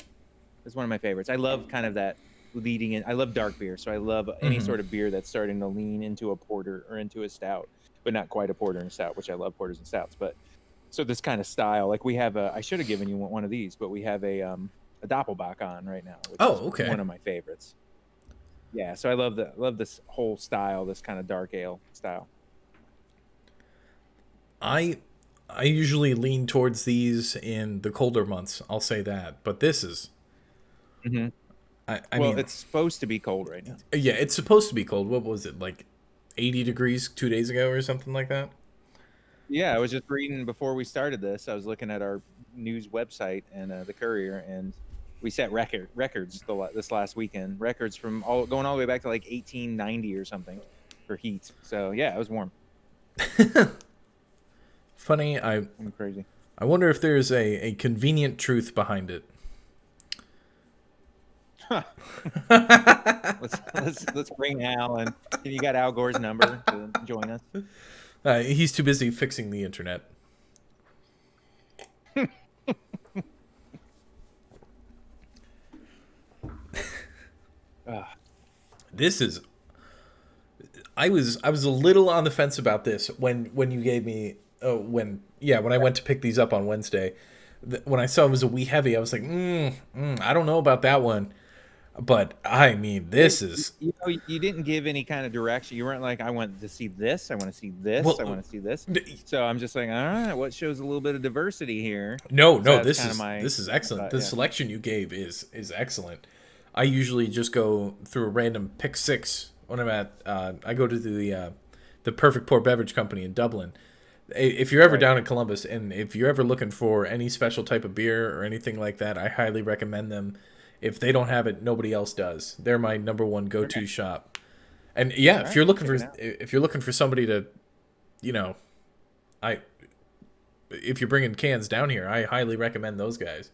It's one of my favorites. I love kind of that leading in. I love dark beer, so I love any Mhm. sort of beer that's starting to lean into a porter or into a stout, but not quite a porter and stout, which I love porters and stouts. But so this kind of style, like we have a, I should have given you one of these, but we have a Doppelbock on right now, which is Oh, okay. one of my favorites. Yeah, so I love this whole style, this kind of dark ale style. I I usually lean towards these in the colder months. I'll say that. But this is hmm I Well, mean, it's supposed to be cold right now. yeah, it's supposed to be cold. What was it? Like 80 degrees 2 days ago or something like that? Yeah, I was just reading before we started this. I was looking at our news website and the Courier, and we set records this last weekend. Records from going all the way back to like 1890 or something for heat. So yeah, it was warm. Funny, I'm crazy. I wonder if there's a convenient truth behind it. Huh. Let's bring Al and you got Al Gore's number to join us. He's too busy fixing the internet. Ugh. This is I was a little on the fence about this when you gave me when I went to pick these up on Wednesday. When I saw it was a wee heavy, I was like, I don't know about that one. But I mean, this is You didn't give any kind of direction. You weren't like, I want to see this. I want to see this. I well, want to see this. So I'm just like, all right, what shows a little bit of diversity here? no, So no, that's kind of my this is excellent. thought, The yeah. selection you gave is excellent. I usually just go through a random pick six when I'm at. I go to the Perfect Pour Beverage Company in Dublin. If you're ever Right. down in Columbus and if you're ever looking for any special type of beer or anything like that, I highly recommend them. If they don't have it, nobody else does. They're my number one Okay. go-to shop. And yeah, All right. Check it out. if you're looking for somebody to, you know, I if you're bringing cans down here, I highly recommend those guys.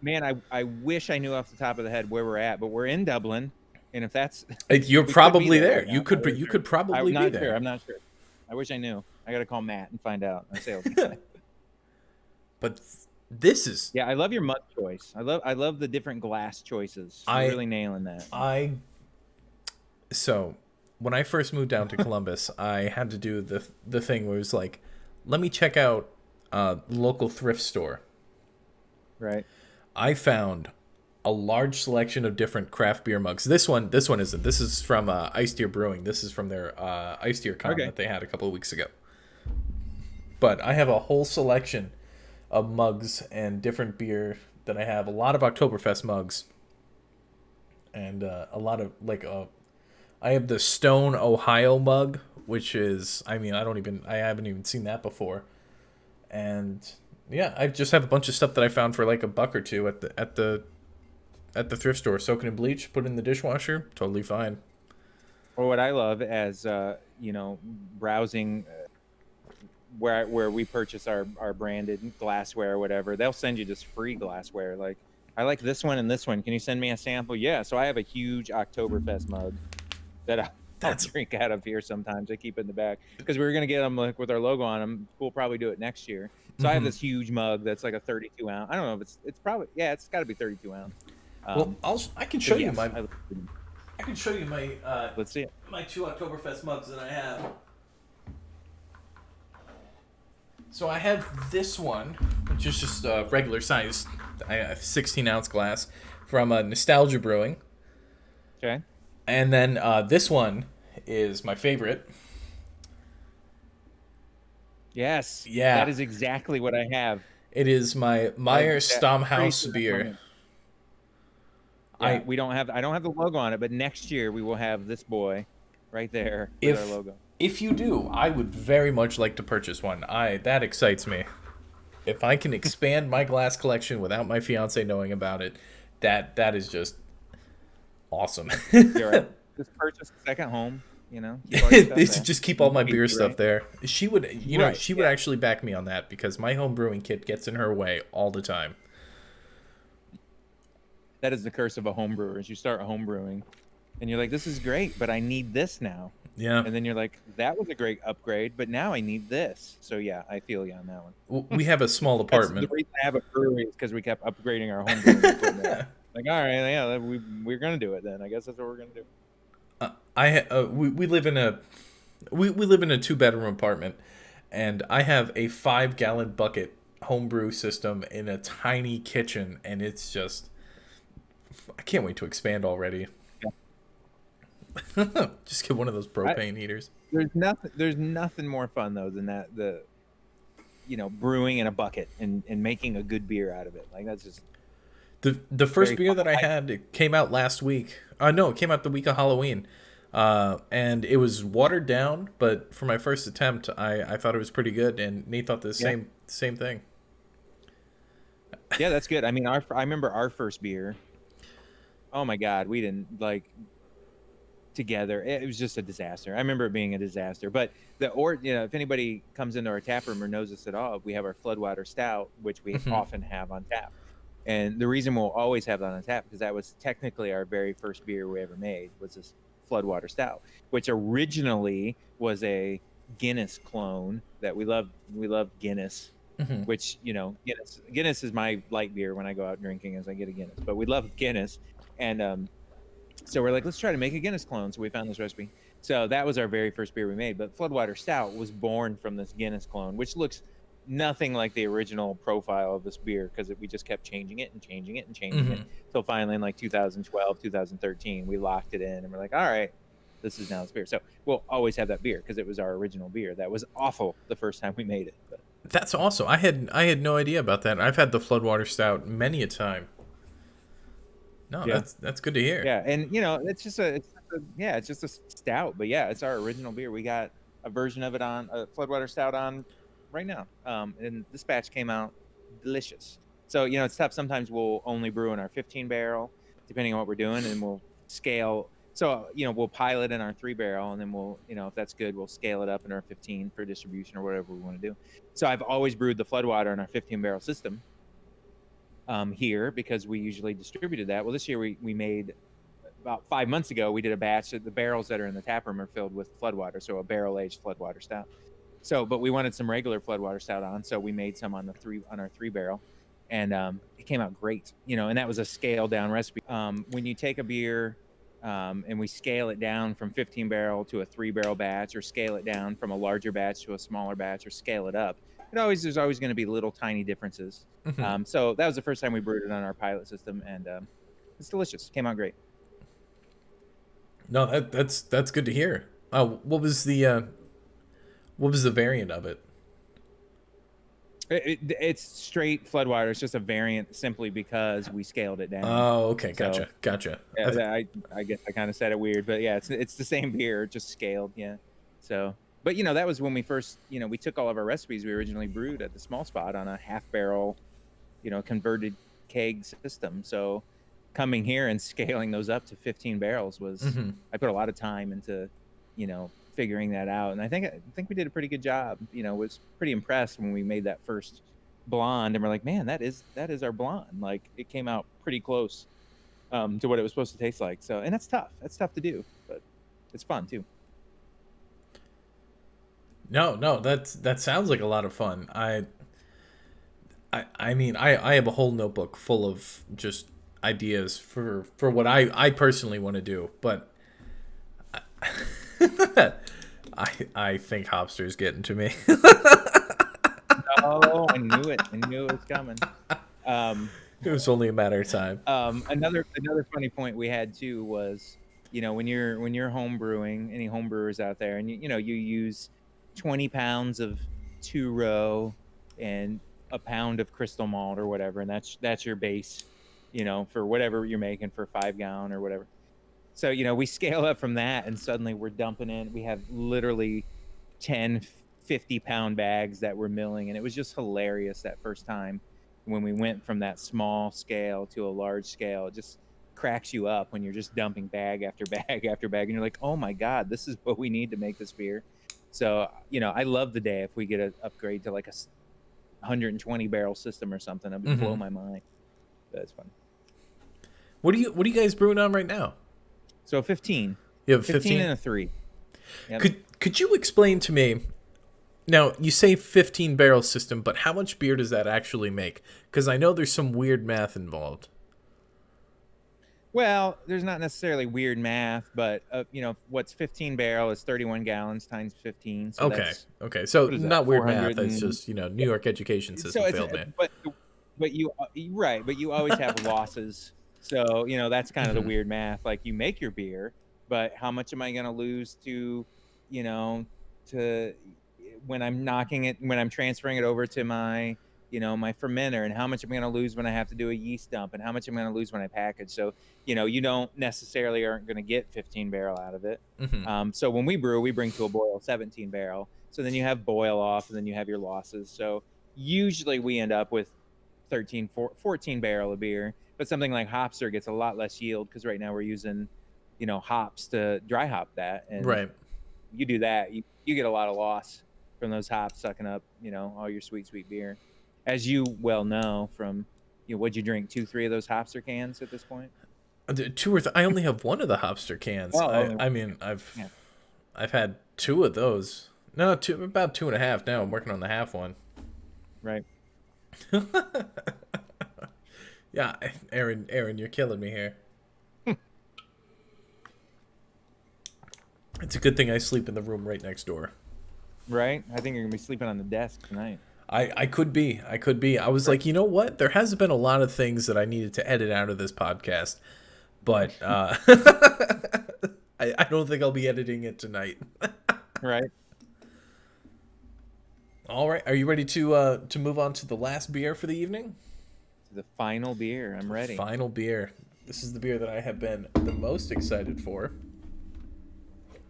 Man, I wish I knew off the top of the head where we're at, but we're in Dublin, and if that's You're we could be probably there there. right now. I'm not really You sure. could probably I'm be not sure. there. I'm not sure. I wish I knew. I got to call Matt and find out. Our sales guy. But this is Yeah, I love your mug choice. I love the different glass choices. You're I really nailing that. I so when I first moved down to Columbus, I had to do the thing where it was like, let me check out local thrift store. Right. I found a large selection of different craft beer mugs. This one isn't. This is from Iced Deer Brewing. This is from their Iced Deer Con Okay. that they had a couple of weeks ago. But I have a whole selection of mugs and different beer that I have. A lot of Oktoberfest mugs, and a lot of like I have the Stone Ohio mug, which is, I mean, I haven't even seen that before. And yeah, I just have a bunch of stuff that I found for like a buck or two at the thrift store. Soak it in bleach, put it in the dishwasher, totally fine. Or what I love as browsing where we purchase our branded glassware or whatever, they'll send you just free glassware. Like, I like this one and this one. Can you send me a sample? Yeah. So I have a huge Oktoberfest mug that I'll That's drink out of here sometimes. I keep it in the back because we were gonna get them like with our logo on them. We'll probably do it next year. So I have hmm this huge mug that's like a 32 ounce. I don't know if it's probably, yeah, it's got to be 32 ounce. well. Um, I can show but you yes, my I can show you let's see it. my two Oktoberfest mugs that I have. So I have this one, which is just a regular size, 16-ounce glass from Nostalgia Brewing, Okay. and then this one is my favorite. Yes, that Yeah, is exactly what I have. it is my That is Meyer pretty Stammhouse sure that's beer. mine. Yeah, I I don't have the logo on it, but next year we will have this boy right there with our if logo. if you do, I would very much like to purchase one. I That excites me. If I can expand my glass collection without my fiance knowing about it, that is just awesome. You're right. Just purchase a second home. Keep all your stuff They should there. just keep all Easy my beer peasy, stuff right? there. Right. She would Yeah. actually back me on that because my home brewing kit gets in her way all the time. That is the curse of a home brewer. Is you start home brewing, and you're like, "This is great, but I need this now." Yeah. And then you're like, "That was a great upgrade, but now I need this." So yeah, I feel you on that one. We have a small That's the apartment. reason I have a brewery is because we kept upgrading our home brewing equipment. Like, all right, yeah, we're gonna do it then. I guess that's what we're gonna do. We live in a we live in a 2-bedroom apartment, and I have a 5-gallon bucket homebrew system in a tiny kitchen, and it's just I can't wait to expand already. Just get one of those I, propane heaters. there's nothing more fun though than that brewing in a bucket and making a good beer out of it. Like that's just The first very beer fun. that I had, it came out last week. No, it came out the week of Halloween. And it was watered down, but for my first attempt, I thought it was pretty good, and Nate thought the Yeah, same thing. yeah, that's good. I mean, I remember our first beer. Oh my God, we didn't like together. It was just a disaster. I remember it being a disaster. But if anybody comes into our tap room or knows us at all, we have our Floodwater Stout, which we hmm often have on tap. And the reason we'll always have that on tap because that was technically our very first beer we ever made was this Floodwater Stout, which originally was a Guinness clone that we love. We love Guinness, hmm which Guinness is my light beer when I go out drinking as I get a Guinness. But we love Guinness, and so we're like, let's try to make a Guinness clone. So we found this recipe. So that was our very first beer we made. But Floodwater Stout was born from this Guinness clone, which looks nothing like the original profile of this beer because we just kept changing it and changing it and changing it. hmm So finally, in like 2012, 2013, we locked it in and we're like, all right, this is now this beer. So we'll always have that beer because it was our original beer. That was awful the first time we made it. But That's awesome. I had no idea about that. I've had the Floodwater Stout many a time. No, yeah, that's good to hear. yeah, and it's just a stout. But yeah, it's our original beer. We got a version of it on a Floodwater Stout on right now. And this batch came out delicious. So it's tough. Sometimes we'll only brew in our 15 barrel, depending on what we're doing, and we'll scale. So we'll pilot in our 3 barrel, and then if that's good, we'll scale it up in our 15 for distribution or whatever we want to do. So I've always brewed the Floodwater in our 15 barrel system here because we usually distributed that. Well, this year we made about 5 months ago. We did a batch. The barrels that are in the tap room are filled with Floodwater, so a barrel aged Floodwater Stout. So, but we wanted some regular Floodwater Stout on, so we made some on our 3 barrel, and it came out great. And that was a scaled down recipe. When you take a beer, and we scale it down from 15 barrel to a 3 barrel batch, or scale it down from a larger batch to a smaller batch, or scale it up, there's always going to be little tiny differences. hmm So that was the first time we brewed it on our pilot system, and it's delicious. Came out great. No, that's good to hear. What was the variant of it? It's straight floodwater. It's just a variant simply because we scaled it down. Oh, okay, So gotcha. I guess I kind of said it weird, but yeah, it's the same beer, just scaled. Yeah. So, but that was when we first, we took all of our recipes we originally brewed at the small spot on a half barrel, converted keg system. So coming here and scaling those up to 15 barrels was, Mm-hmm. I put a lot of time into, figuring that out. And I think we did a pretty good job. Was pretty impressed when we made that first blonde and we're like, man, that is our blonde. Like it came out pretty close to what it was supposed to taste like. So, and that's tough. That's tough to do, but it's fun too. No, that sounds like a lot of fun. I mean, I have a whole notebook full of just ideas for what I personally want to do, but I think Hopster's getting to me. Oh, I knew it. I knew it was coming. It was only a matter of time. Another funny point we had too was, when you're home brewing, any home brewers out there, and you use 20 pounds of 2 row and a pound of crystal malt or whatever, and that's your base, for whatever you're making for 5 gallon or whatever. So we scale up from that, and suddenly we're dumping in. We have literally 10, 50-pound bags that we're milling, and it was just hilarious that first time when we went from that small scale to a large scale. It just cracks you up when you're just dumping bag after bag after bag, and you're like, oh my god, this is what we need to make this beer. So I love the day if we get an upgrade to like a 120 barrel system or something. That would blow my mind. That's fun. What are you guys brewing on right now? So 15. You have 15 and a 3. Yep. Could you explain to me? Now, you say 15 barrel system, but how much beer does that actually make? Because I know there's some weird math involved. Well, there's not necessarily weird math, but what's 15 barrel is 31 gallons times 15. So Okay. So not weird math. It's just New York education system so failed me. But you right, but you always have losses. So that's kind of the weird math. Like you make your beer, but how much am I going to lose to to when I'm transferring it over to my my fermenter, and how much am I going to lose when I have to do a yeast dump, and how much am I going to lose when I package? So you don't necessarily aren't going to get 15 barrel out of it. So when we brew, we bring to a boil 17 barrel. So then you have boil off, and then you have your losses. So usually we end up with 14 barrel of beer. But something like Hopster gets a lot less yield because right now we're using hops to dry hop that, and Right. you do that, you get a lot of loss from those hops sucking up all your sweet beer, as you well know from what'd you drink, 2-3 of those Hopster cans at this point? I only have one of the Hopster cans. I mean, I've had 2 of those. No, about 2.5 now. I'm working on the half one. Right. Yeah, Aaron, you're killing me here. It's a good thing I sleep in the room right next door. Right? I think you're gonna be sleeping on the desk tonight. I could be. I was like, you know what? There has been a lot of things that I needed to edit out of this podcast, but I don't think I'll be editing it tonight. Right. All right. Are you ready to move on to the last beer for the evening? The final beer. I'm ready. Final beer. This is the beer that I have been the most excited for.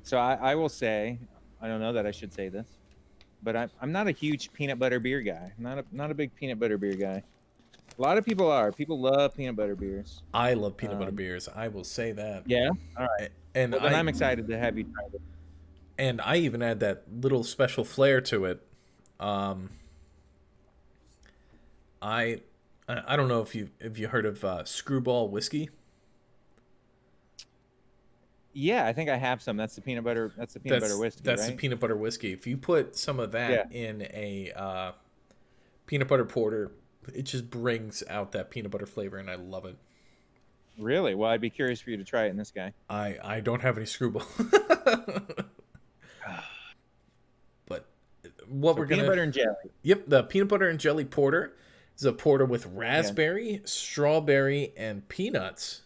So I will say, I don't know that I should say this, but I'm not a huge peanut butter beer guy. Not a big peanut butter beer guy. A lot of people are. People love peanut butter beers. I love peanut butter beers. I will say that. Yeah. All right. And then I'm excited to have you try it. And I even add that little special flair to it. I don't know if you heard of Screwball whiskey. Yeah, I think I have some. That's the peanut butter. That's the peanut butter whiskey. That's right? the peanut butter whiskey. If you put some of that in a peanut butter porter, it just brings out that peanut butter flavor, and I love it. Really? Well, I'd be curious for you to try it in this guy. I don't have any Screwball. But we're gonna peanut butter and jelly. Yep, the peanut butter and jelly porter is a porter with raspberry, strawberry, and peanuts.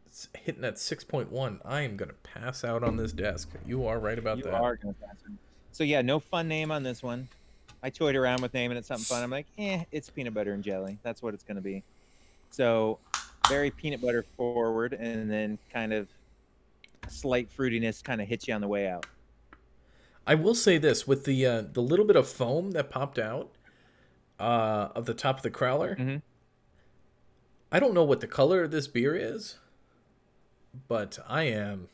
It's hitting at 6.1. I am gonna pass out on this desk. You are right about that. You are gonna pass it. So yeah, no fun name on this one. I toyed around with naming it something fun. I'm like, it's peanut butter and jelly. That's what it's going to be. So very peanut butter forward, and then kind of slight fruitiness kind of hits you on the way out. I will say this with the little bit of foam that popped out of the top of the crowler. Mm-hmm. I don't know what the color of this beer is, but I am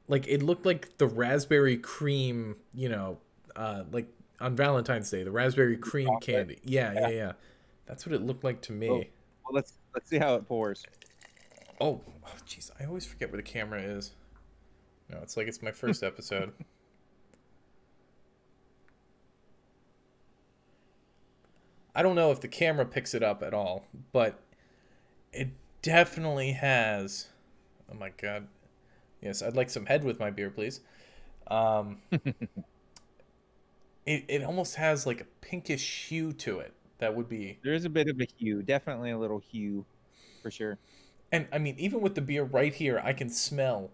like it looked like the raspberry cream, like on Valentine's Day, the raspberry cream Chocolate. candy. Yeah, yeah, Yeah. yeah. That's what it looked like to Oh, me. well, let's see how it pours. Oh, jeez, I always forget where the camera is. No, it's like it's my first episode. I don't know if the camera picks it up at all, but it definitely has. Oh my god. Yes, I'd like some head with my beer, please. Um, it almost has like a pinkish hue to it. That would be, There is a bit of a hue, definitely a little hue, for sure. and I mean, even with the beer right here, I can smell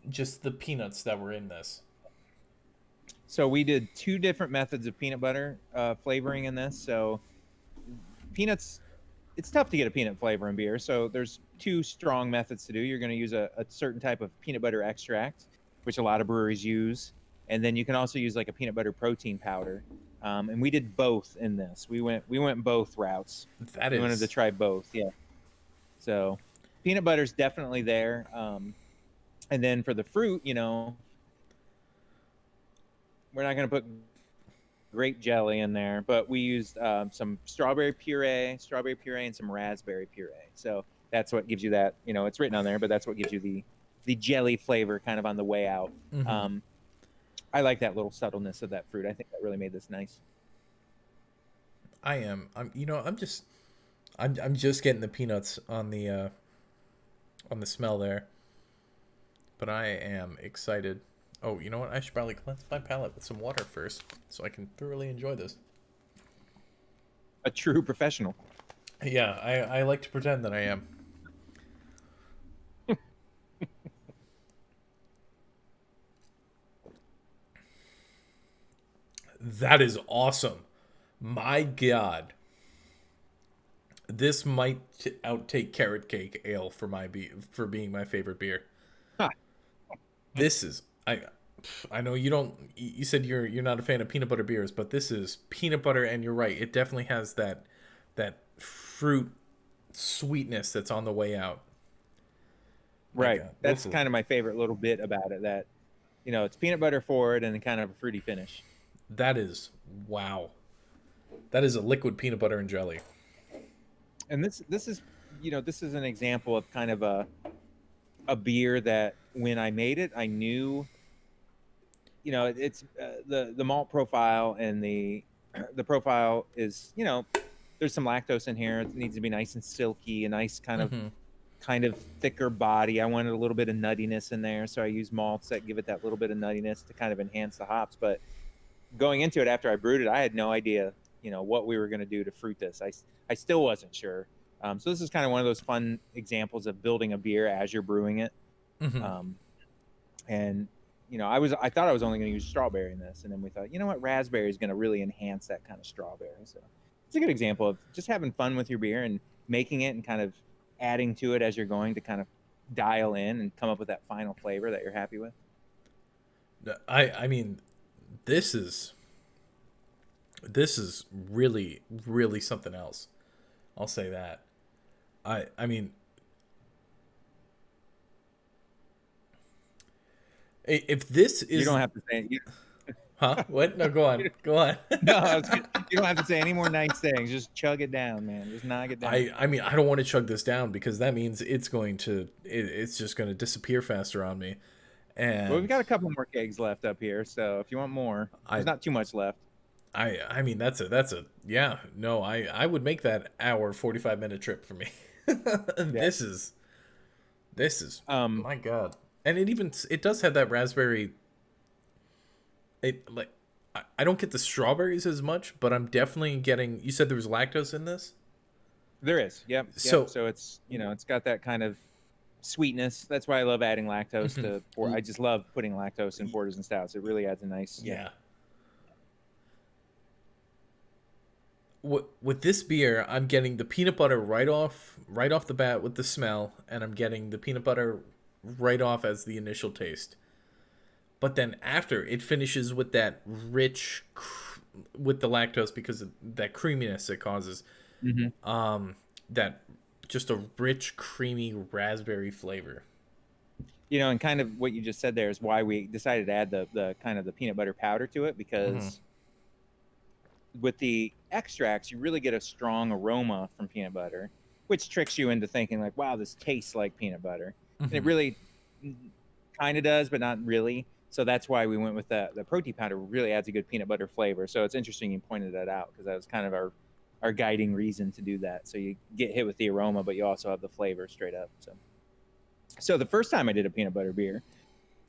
just the peanuts that were in this. So we did two different methods of peanut butter flavoring in this. So peanuts, it's tough to get a peanut flavor in beer. So there's two strong methods to do. You're going to use a certain type of peanut butter extract, which a lot of breweries use, and then you can also use like a peanut butter protein powder. And we did both in this. We went both routes. That We wanted to is, try both. Yeah. So peanut butter's definitely there. And then for the fruit, we're not going to put grape jelly in there, but we used some strawberry puree, and some raspberry puree. So that's what gives you that. It's written on there, but that's what gives you the jelly flavor kind of on the way out. mm-hmm. I like that little subtleness of that fruit. I think that really made this nice. I am. I'm just getting the peanuts on the smell there. But I am excited. Oh, you know what? I should probably cleanse my palate with some water first so I can thoroughly enjoy this. A true professional. Yeah, I like to pretend that I am. That is awesome. My God. This might outtake carrot cake ale for being my favorite beer. Huh. This is I know you don't. You said you're not a fan of peanut butter beers, but this is peanut butter, and you're right. It definitely has that fruit sweetness that's on the way out. My Right. God, this That's is kind of my favorite little bit about it. That it's peanut butter forward and kind of a fruity finish. that is wow. That is a liquid peanut butter and jelly. And this is an example of kind of a beer that when I made it, I knew, it's the malt profile and the profile is, there's some lactose in here. It needs to be nice and silky, a nice Mm-hmm. kind of thicker body. I wanted a little bit of nuttiness in there, so I use malts that give it that little bit of nuttiness to kind of enhance the hops. But going into it after I brewed it, I had no idea, what we were going to do to fruit this. I still wasn't sure. So this is kind of one of those fun examples of building a beer as you're brewing it. Mm-hmm. And I thought I was only going to use strawberry in this, and then we thought, what, raspberry is going to really enhance that kind of strawberry. So it's a good example of just having fun with your beer and making it and kind of adding to it as you're going to kind of dial in and come up with that final flavor that you're happy with. I mean, this is really really something else. I'll say that. I mean, if this is You don't have to say huh? What? No, go on. Go on. no. You don't have to say any more nice things. Just chug it down, man. Just knock it down. I mean, I don't want to chug this down because that means it's just going to disappear faster on me. And Well, we've got a couple more kegs left up here, so if you want more, I there's not too much left. I mean that's a yeah, no, I would make that hour 45-minute trip for me. Yeah. This is Um, my God. And it does have that raspberry. It like I don't get the strawberries as much, but I'm definitely getting. You said there was lactose in this, there is. Yep. so So it's it's got that kind of sweetness. That's why I love adding lactose I just love putting lactose in porters and stouts. It really adds a nice. yeah. with this beer, I'm getting the peanut butter right off the bat with the smell, and I'm getting the peanut butter right off as the initial taste. But then after, it finishes with that with the lactose, because of that creaminess it causes. Hmm. That just a rich, creamy raspberry flavor. And kind of what you just said there is why we decided to add the kind of the peanut butter powder to it, Mm-hmm. because with the extracts, you really get a strong aroma from peanut butter, which tricks you into thinking like, wow, this tastes like peanut butter. And it Mm-hmm. really kind of does, but not really. So that's why we went with the protein powder. Really adds a good peanut butter flavor. So it's interesting you pointed that out, because that was kind of our guiding reason to do that. So you get hit with the aroma, but you also have the flavor straight up. So the first time I did a peanut butter beer,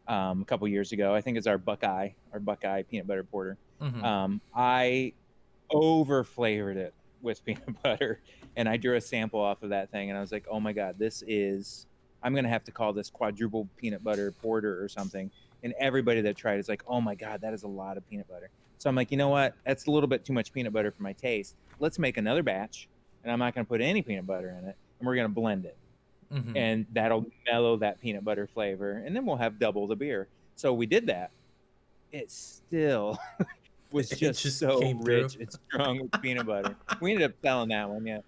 a couple years ago, I think it's our Buckeye peanut butter porter. Mm-hmm. I over flavored it with peanut butter, and I drew a sample off of that thing, and I was like, oh my god, I'm gonna have to call this quadruple peanut butter porter or something. And everybody that tried is like, oh my god, that is a lot of peanut butter. So I'm like, you know what, that's a little bit too much peanut butter for my taste. Let's make another batch, and I'm not gonna put any peanut butter in it, and we're gonna blend it, Mm-hmm. and that'll mellow that peanut butter flavor, and then we'll have double the beer. So we did that. It still was It just just so came through. rich and strong with peanut butter. We ended up selling that one, yeah.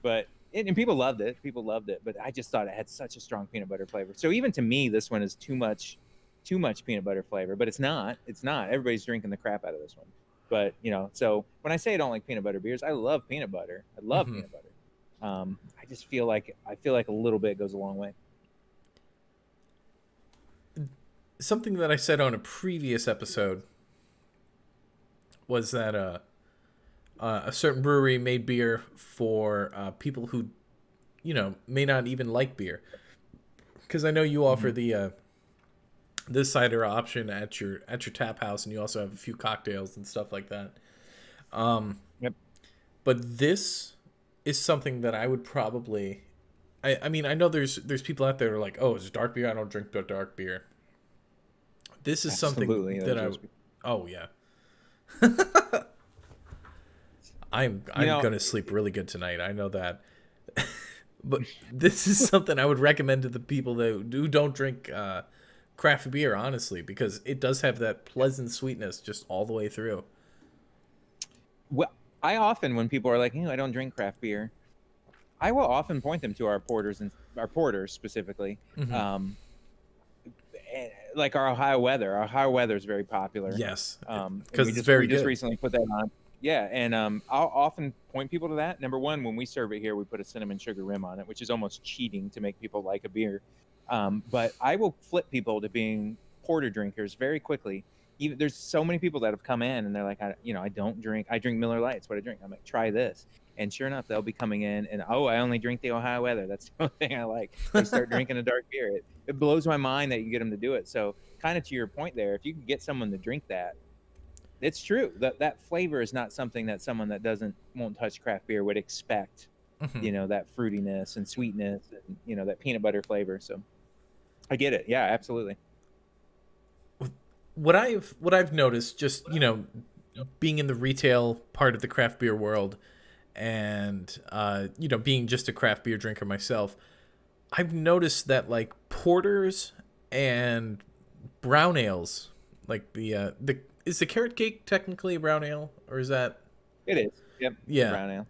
But and people loved it. People loved it. But I just thought it had such a strong peanut butter flavor. So even to me, this one is too much peanut butter flavor. But it's not. It's not. Everybody's drinking the crap out of this one. But so when I say I don't like peanut butter beers, I love peanut butter. I love Mm-hmm. peanut butter. I feel like a little bit goes a long way. Something that I said on a previous episode was that a certain brewery made beer for people who, may not even like beer. Because I know you offer Hmm. the cider option at your tap house, and you also have a few cocktails and stuff like that. Yep. But this is something that I would probably. I mean, I know there's people out there who are like, oh, it's dark beer. I don't drink dark beer. This is something Absolutely. that There's I. those people. Oh yeah, I'm You I'm know, gonna sleep really good tonight. I know that. But this is something I would recommend to the people who don't drink craft beer, honestly, because it does have that pleasant sweetness just all the way through. well, I often, when people are like, I don't drink craft beer, I will often point them to our porters specifically. Hmm. Um, like our Ohio weather. Our Ohio weather is very popular. Yes, And because we it's just very we just good. recently put that on. Yeah, and I'll often point people to that. Number one, when we serve it here, we put a cinnamon sugar rim on it, which is almost cheating to make people like a beer. But I will flip people to being porter drinkers very quickly. Even there's so many people that have come in and they're like, I don't drink. I drink Miller Lite. It's what I drink. I'm like, try this. And sure enough, they'll be coming in and I only drink the Ohio weather. That's the only thing I like. They start drinking a dark beer. It blows my mind that you get them to do it. So kind of to your point there, if you could get someone to drink that, it's true that flavor is not something that someone that won't touch craft beer would expect. Hmm. That fruitiness and sweetness and that peanut butter flavor. So I get it. Yeah, absolutely. What I've noticed, just being in the retail part of the craft beer world, and being just a craft beer drinker myself, I've noticed that like porters and brown ales, like the is the carrot cake technically a brown ale, or is that? It is. Yep, it's a Yeah, brown ale.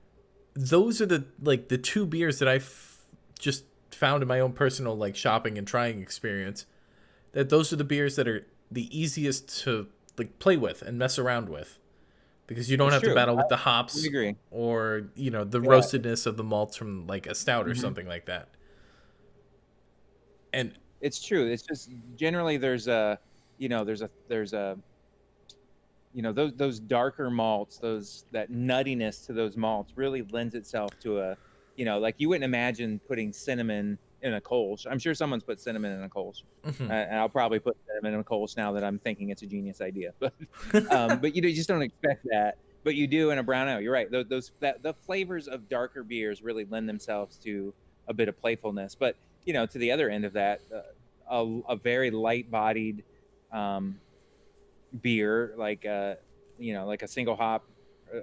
those are the two beers that I've just found in my own personal like shopping and trying experience, that those are the beers that are the easiest to like play with and mess around with, because you don't It's have to true. battle with the We hops, agree. or the Yeah. roastedness of the malts from like a stout or Hmm. something like that. And It's true. It's just generally there's a those darker malts, those that nuttiness to those malts really lends itself to like you wouldn't imagine putting cinnamon in a Kolsch. I'm sure someone's put cinnamon in a Kolsch, mhm. and I'll probably put cinnamon in a Kolsch now that I'm thinking it's a genius idea. But you just don't expect that. But you do in a brown ale. You're right. The flavors of darker beers really lend themselves to a bit of playfulness. But to the other end of that, a very light-bodied um, beer like like a single hop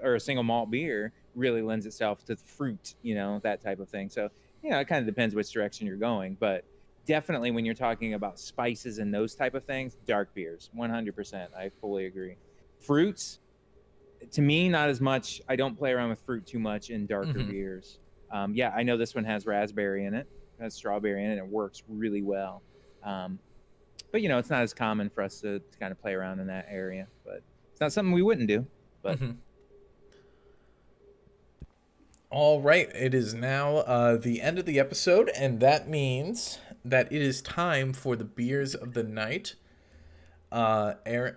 or a single malt beer really lends itself to the fruit, that type of thing. So, it kind of depends which direction you're going, but definitely when you're talking about spices and those type of things, dark beers, 100%. I fully agree. Fruits, to me, not as much. I don't play around with fruit too much in darker Mm-hmm. beers. Yeah, I know this one has raspberry in it, has strawberry in it. It works really well. But it's not as common for us to kind of play around in that area. But it's not something we wouldn't do. But Mm-hmm. All right, it is now the end of the episode, and that means that it is time for the beers of the night. Aaron,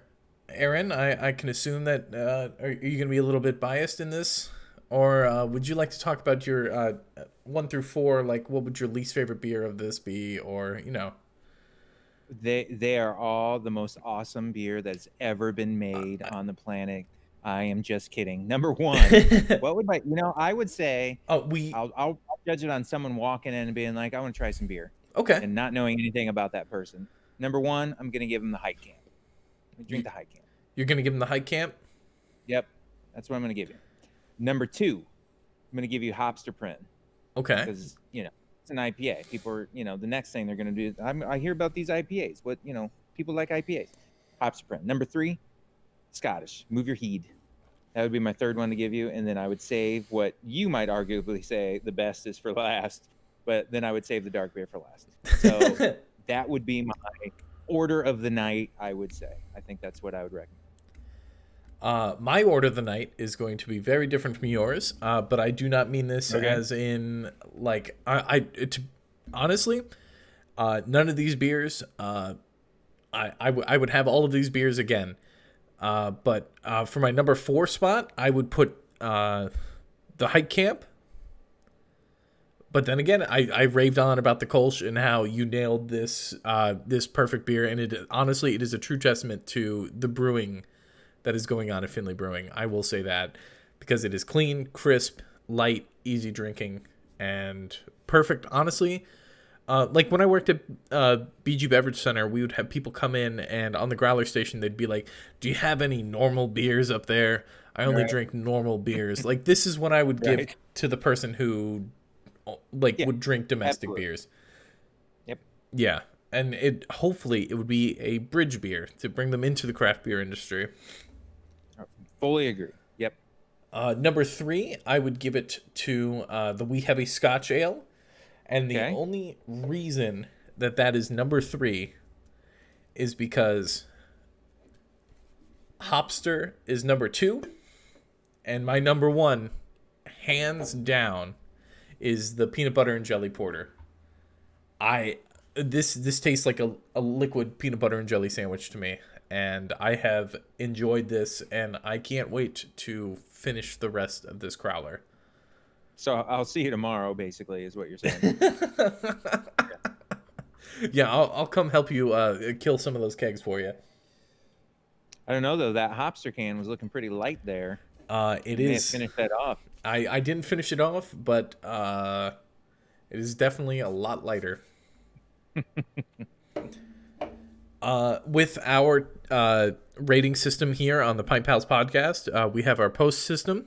I can assume that are you going to be a little bit biased in this, or would you like to talk about your 1 through 4? Like, what would your least favorite beer of this be, or they are all the most awesome beer that's ever been made on the planet. I am just kidding. Number one, what would I would say, Oh, we I'll judge it on someone walking in and being like, I want to try some beer, okay. and not knowing anything about that person. Number one, I'm gonna give them the Height Camp. Drink You, the Height Camp. you're going to give him the hike camp. Yep, that's what I'm gonna give you. Number two, I'm gonna give you Hopster Print, Okay. because it's an IPA. People are, the next thing they're gonna do. I hear about these IPAs. What people like IPAs. Hopster Print. Number three, Scottish. Move your heed. That would be my third one to give you, and then I would save what you might arguably say the best is for last, but then I would save the dark beer for last. So that would be my order of the night. I would say. I think that's what I would recommend. My order of the night is going to be very different from yours, but I do not mean this Okay. as in like honestly, none of these beers. I would have all of these beers again, but for my number 4 spot, I would put the Hike Camp. But then again, I raved on about the Kolsch and how you nailed this perfect beer, and it is a true testament to the brewing that is going on at Findlay Brewing. I will say that, because it is clean, crisp, light, easy drinking, and perfect. Honestly, like when I worked at BG Beverage Center, we would have people come in, and on the growler station, they'd be like, "Do you have any normal beers up there? I only Right. drink normal beers." Like, this is what I would give Right. to the person who like Yeah. would drink domestic Absolutely. beers. Yep. Yeah. And hopefully it would be a bridge beer to bring them into the craft beer industry. Fully agree. Yep. Number 3, I would give it to the Wee Heavy Scotch Ale. And the Okay. only reason that is number 3 is because Hopster is number 2. And my number 1, hands down, is the peanut butter and jelly porter. This tastes like a liquid peanut butter and jelly sandwich to me, and I have enjoyed this, and I can't wait to finish the rest of this crowler. So I'll see you tomorrow, basically, is what you're saying. Yeah, I'll come help you kill some of those kegs for you. I don't know though. That Hopster can was looking pretty light there. It You may have is. finished that off. I didn't finish it off, but it is definitely a lot lighter. With our rating system here on the Pint Pals podcast, we have our post system.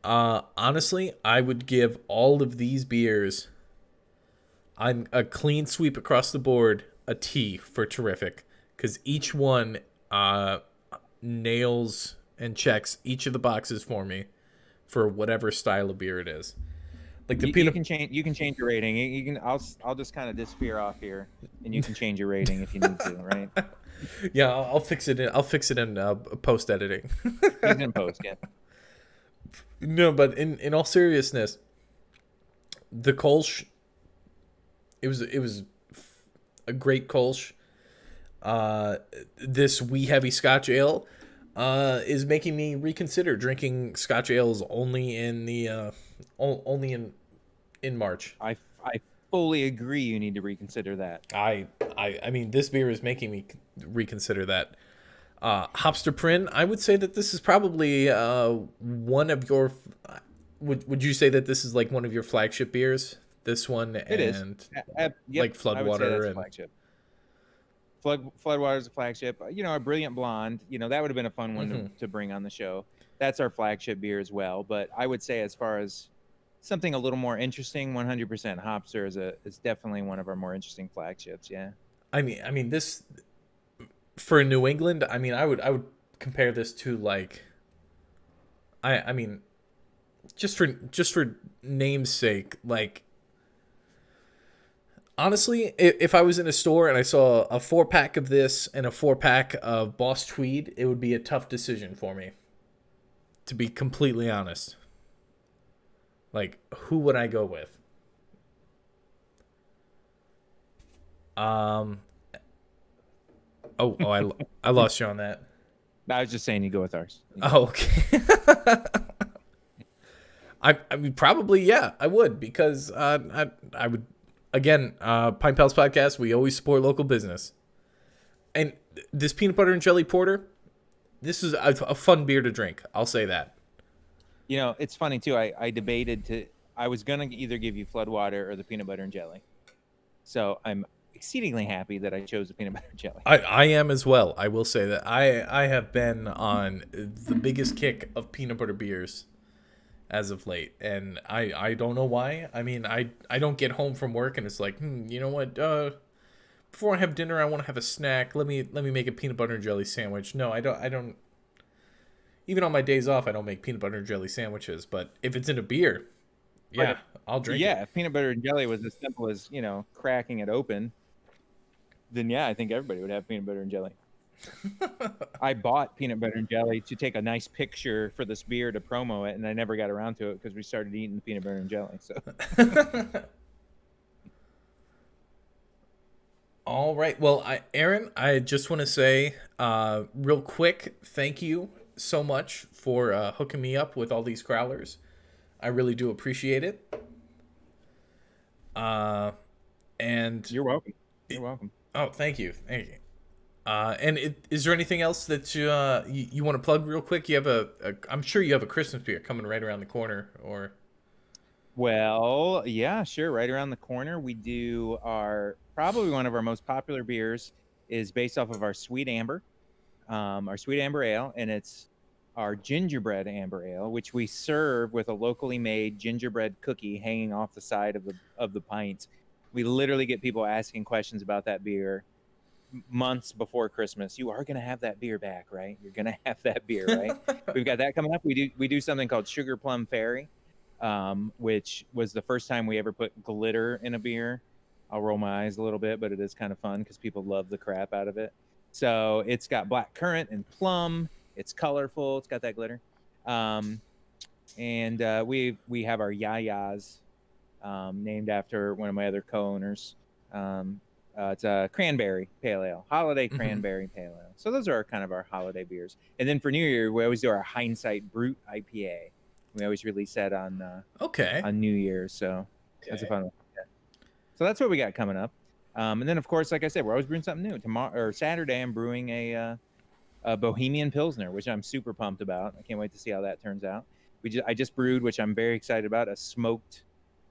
Honestly, I would give all of these beers, I'm a clean sweep across the board, a T for terrific, because each one nails and checks each of the boxes for me for whatever style of beer it is. Like the You can change your rating. You can. I'll just kind of disappear off here, and you can change your rating if you need to. Right? Yeah, I'll fix it. I'll fix it in post editing. He's in post. Yeah. No, but in all seriousness, the Kolsch, it was a great Kolsch. This Wee Heavy Scotch Ale is making me reconsider drinking Scotch ales only in the only in March. I fully agree. You need to reconsider that. I mean, this beer is making me reconsider that. Hopster Prin, I would say that this is probably one of your. Would you say that this is like one of your flagship beers? This one It is. and Yep, like I would say that's Floodwater a and flagship. Floodwater is a flagship. A Brilliant Blonde. That would have been a fun one to bring on the show. That's our flagship beer as well. But I would say, as far as something a little more interesting, 100% Hopster is definitely one of our more interesting flagships. Yeah. I mean this for New England. I would compare this to like I mean just for name's sake, like honestly, if I was in a store and I saw a 4 pack of this and a 4 pack of Boss Tweed, it would be a tough decision for me. To be completely honest, like who would I go with? Um. I lost you on that. I was just saying you go with ours. You go with Oh, ours. okay. I mean probably yeah I would because I would again Pine Pals podcast, we always support local business, and this peanut butter and jelly porter, this is a fun beer to drink, I'll say that. It's funny too. I debated I was gonna either give you Floodwater or the peanut butter and jelly. So I'm exceedingly happy that I chose the peanut butter and jelly. I am as well. I will say that I have been on the biggest kick of peanut butter beers as of late, and I don't know why. I mean, I don't get home from work and it's like, you know what? Before I have dinner, I want to have a snack. Let me make a peanut butter and jelly sandwich. No, I don't. Even on my days off, I don't make peanut butter and jelly sandwiches. But if it's in a beer, But yeah, I'll drink yeah, it. if peanut butter and jelly was as simple as cracking it open, then yeah, I think everybody would have peanut butter and jelly. I bought peanut butter and jelly to take a nice picture for this beer to promo it, and I never got around to it because we started eating the peanut butter and jelly. So All right. Well, Aaron, I just want to say, real quick, thank you so much for hooking me up with all these growlers. I really do appreciate it. Uh, and you're welcome. You're welcome. oh, thank you, thank you. Is there anything else that you want to plug real quick? You have I'm sure you have a Christmas beer coming right around the corner, or Well, yeah, sure. Right around the corner, we do probably one of our most popular beers is based off of our Sweet Amber Ale, and it's our gingerbread amber ale, which we serve with a locally made gingerbread cookie hanging off the side of the pint. We literally get people asking questions about that beer months before Christmas. You are going to have that beer back, right? You're going to have that beer, right? We've got that coming up. We do something called Sugar Plum Fairy, which was the first time we ever put glitter in a beer. I'll roll my eyes a little bit, but it is kind of fun because people love the crap out of it. So it's got black currant and plum. It's colorful. It's got that glitter. And we have our Yayas, named after one of my other co-owners. It's a cranberry pale ale, holiday cranberry pale ale. So those are kind of our holiday beers. And then for New Year, we always do our Hindsight Brute IPA. We always release that on okay, New Year's. So that's a fun one. Yeah. So that's what we got coming up. And then, of course, like I said, we're always brewing something new. Tomorrow or Saturday, I'm brewing a Bohemian Pilsner, which I'm super pumped about. I can't wait to see how that turns out. I just brewed, which I'm very excited about, a smoked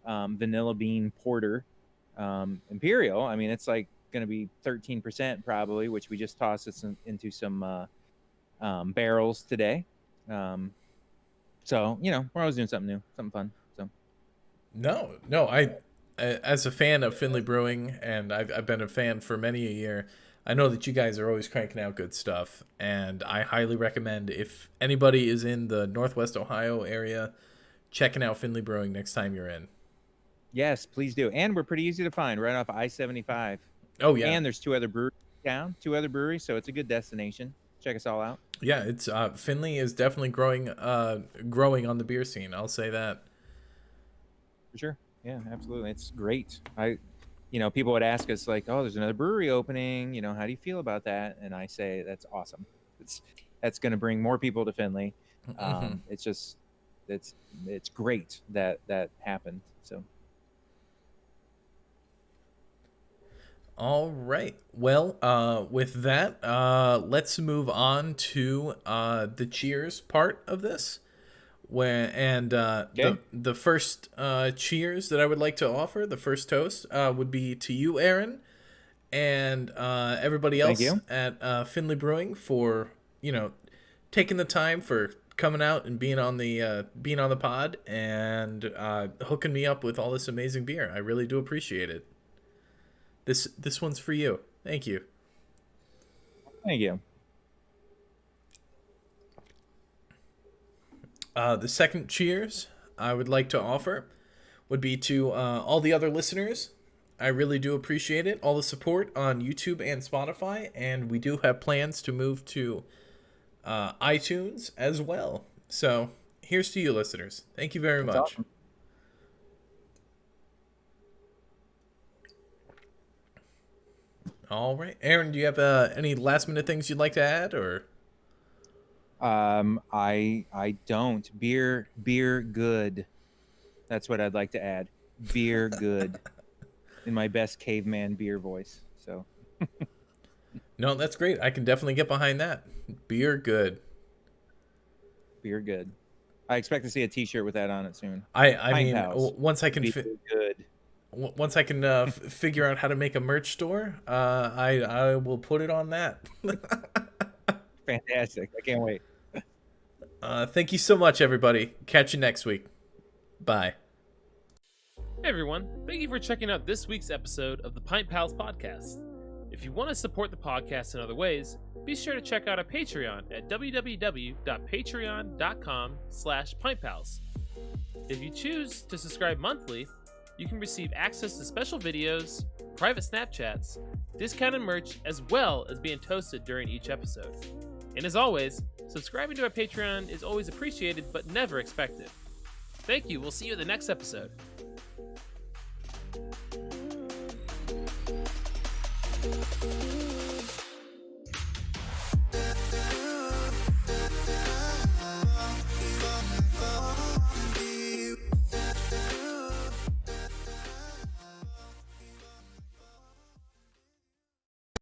vanilla bean porter imperial. I mean, it's like going to be 13% probably, which we just tossed into some barrels today. So we're always doing something new, something fun. So no, as a fan of Findlay Brewing, and I've been a fan for many a year. I know that you guys are always cranking out good stuff, and I highly recommend, if anybody is in the Northwest Ohio area, checking out Findlay Brewing next time you're in. yes, please do. And we're pretty easy to find right off I-75. Oh yeah, And there's two other breweries, so it's a good destination. Check us all out. yeah. It's Findlay is definitely growing on the beer scene. I'll say that. For sure. Yeah, absolutely. It's great. People would ask us like, "Oh, there's another brewery opening. How do you feel about that?" And I say, "That's awesome. That's going to bring more people to Findlay. It's just, it's great that happened." So. All right. Well, with that, let's move on to the cheers part of this. Okay. The first cheers that I would like to offer, the first toast, would be to you, Aaron, and everybody Thank else you. at Findlay Brewing for taking the time for coming out and being on the pod and hooking me up with all this amazing beer. I really do appreciate it. This one's for you. Thank you. Thank you. The second cheers I would like to offer would be to all the other listeners. I really do appreciate it. All the support on YouTube and Spotify, and we do have plans to move to iTunes as well. So here's to you, listeners. Thank you very much. Awesome. All right, Aaron, do you have any last minute things you'd like to add, or? I don't. Beer good. That's what I'd like to add. Beer good. In my best caveman beer voice. So. No, that's great. I can definitely get behind that. Beer good. Beer good. I expect to see a T-shirt with that on it soon. I mean, House. once I can good. Once I can figure out how to make a merch store, I will put it on that. Fantastic. I can't wait. Thank you so much, everybody. Catch you next week. Bye. Hey everyone, thank you for checking out this week's episode of the Pint Pals podcast. If you want to support the podcast in other ways, be sure to check out our Patreon at www.patreon.com/pintpals. If you choose to subscribe monthly, you can receive access to special videos, private Snapchats, discounted merch, as well as being toasted during each episode. And as always, subscribing to our Patreon is always appreciated but never expected. Thank you, we'll see you in the next episode.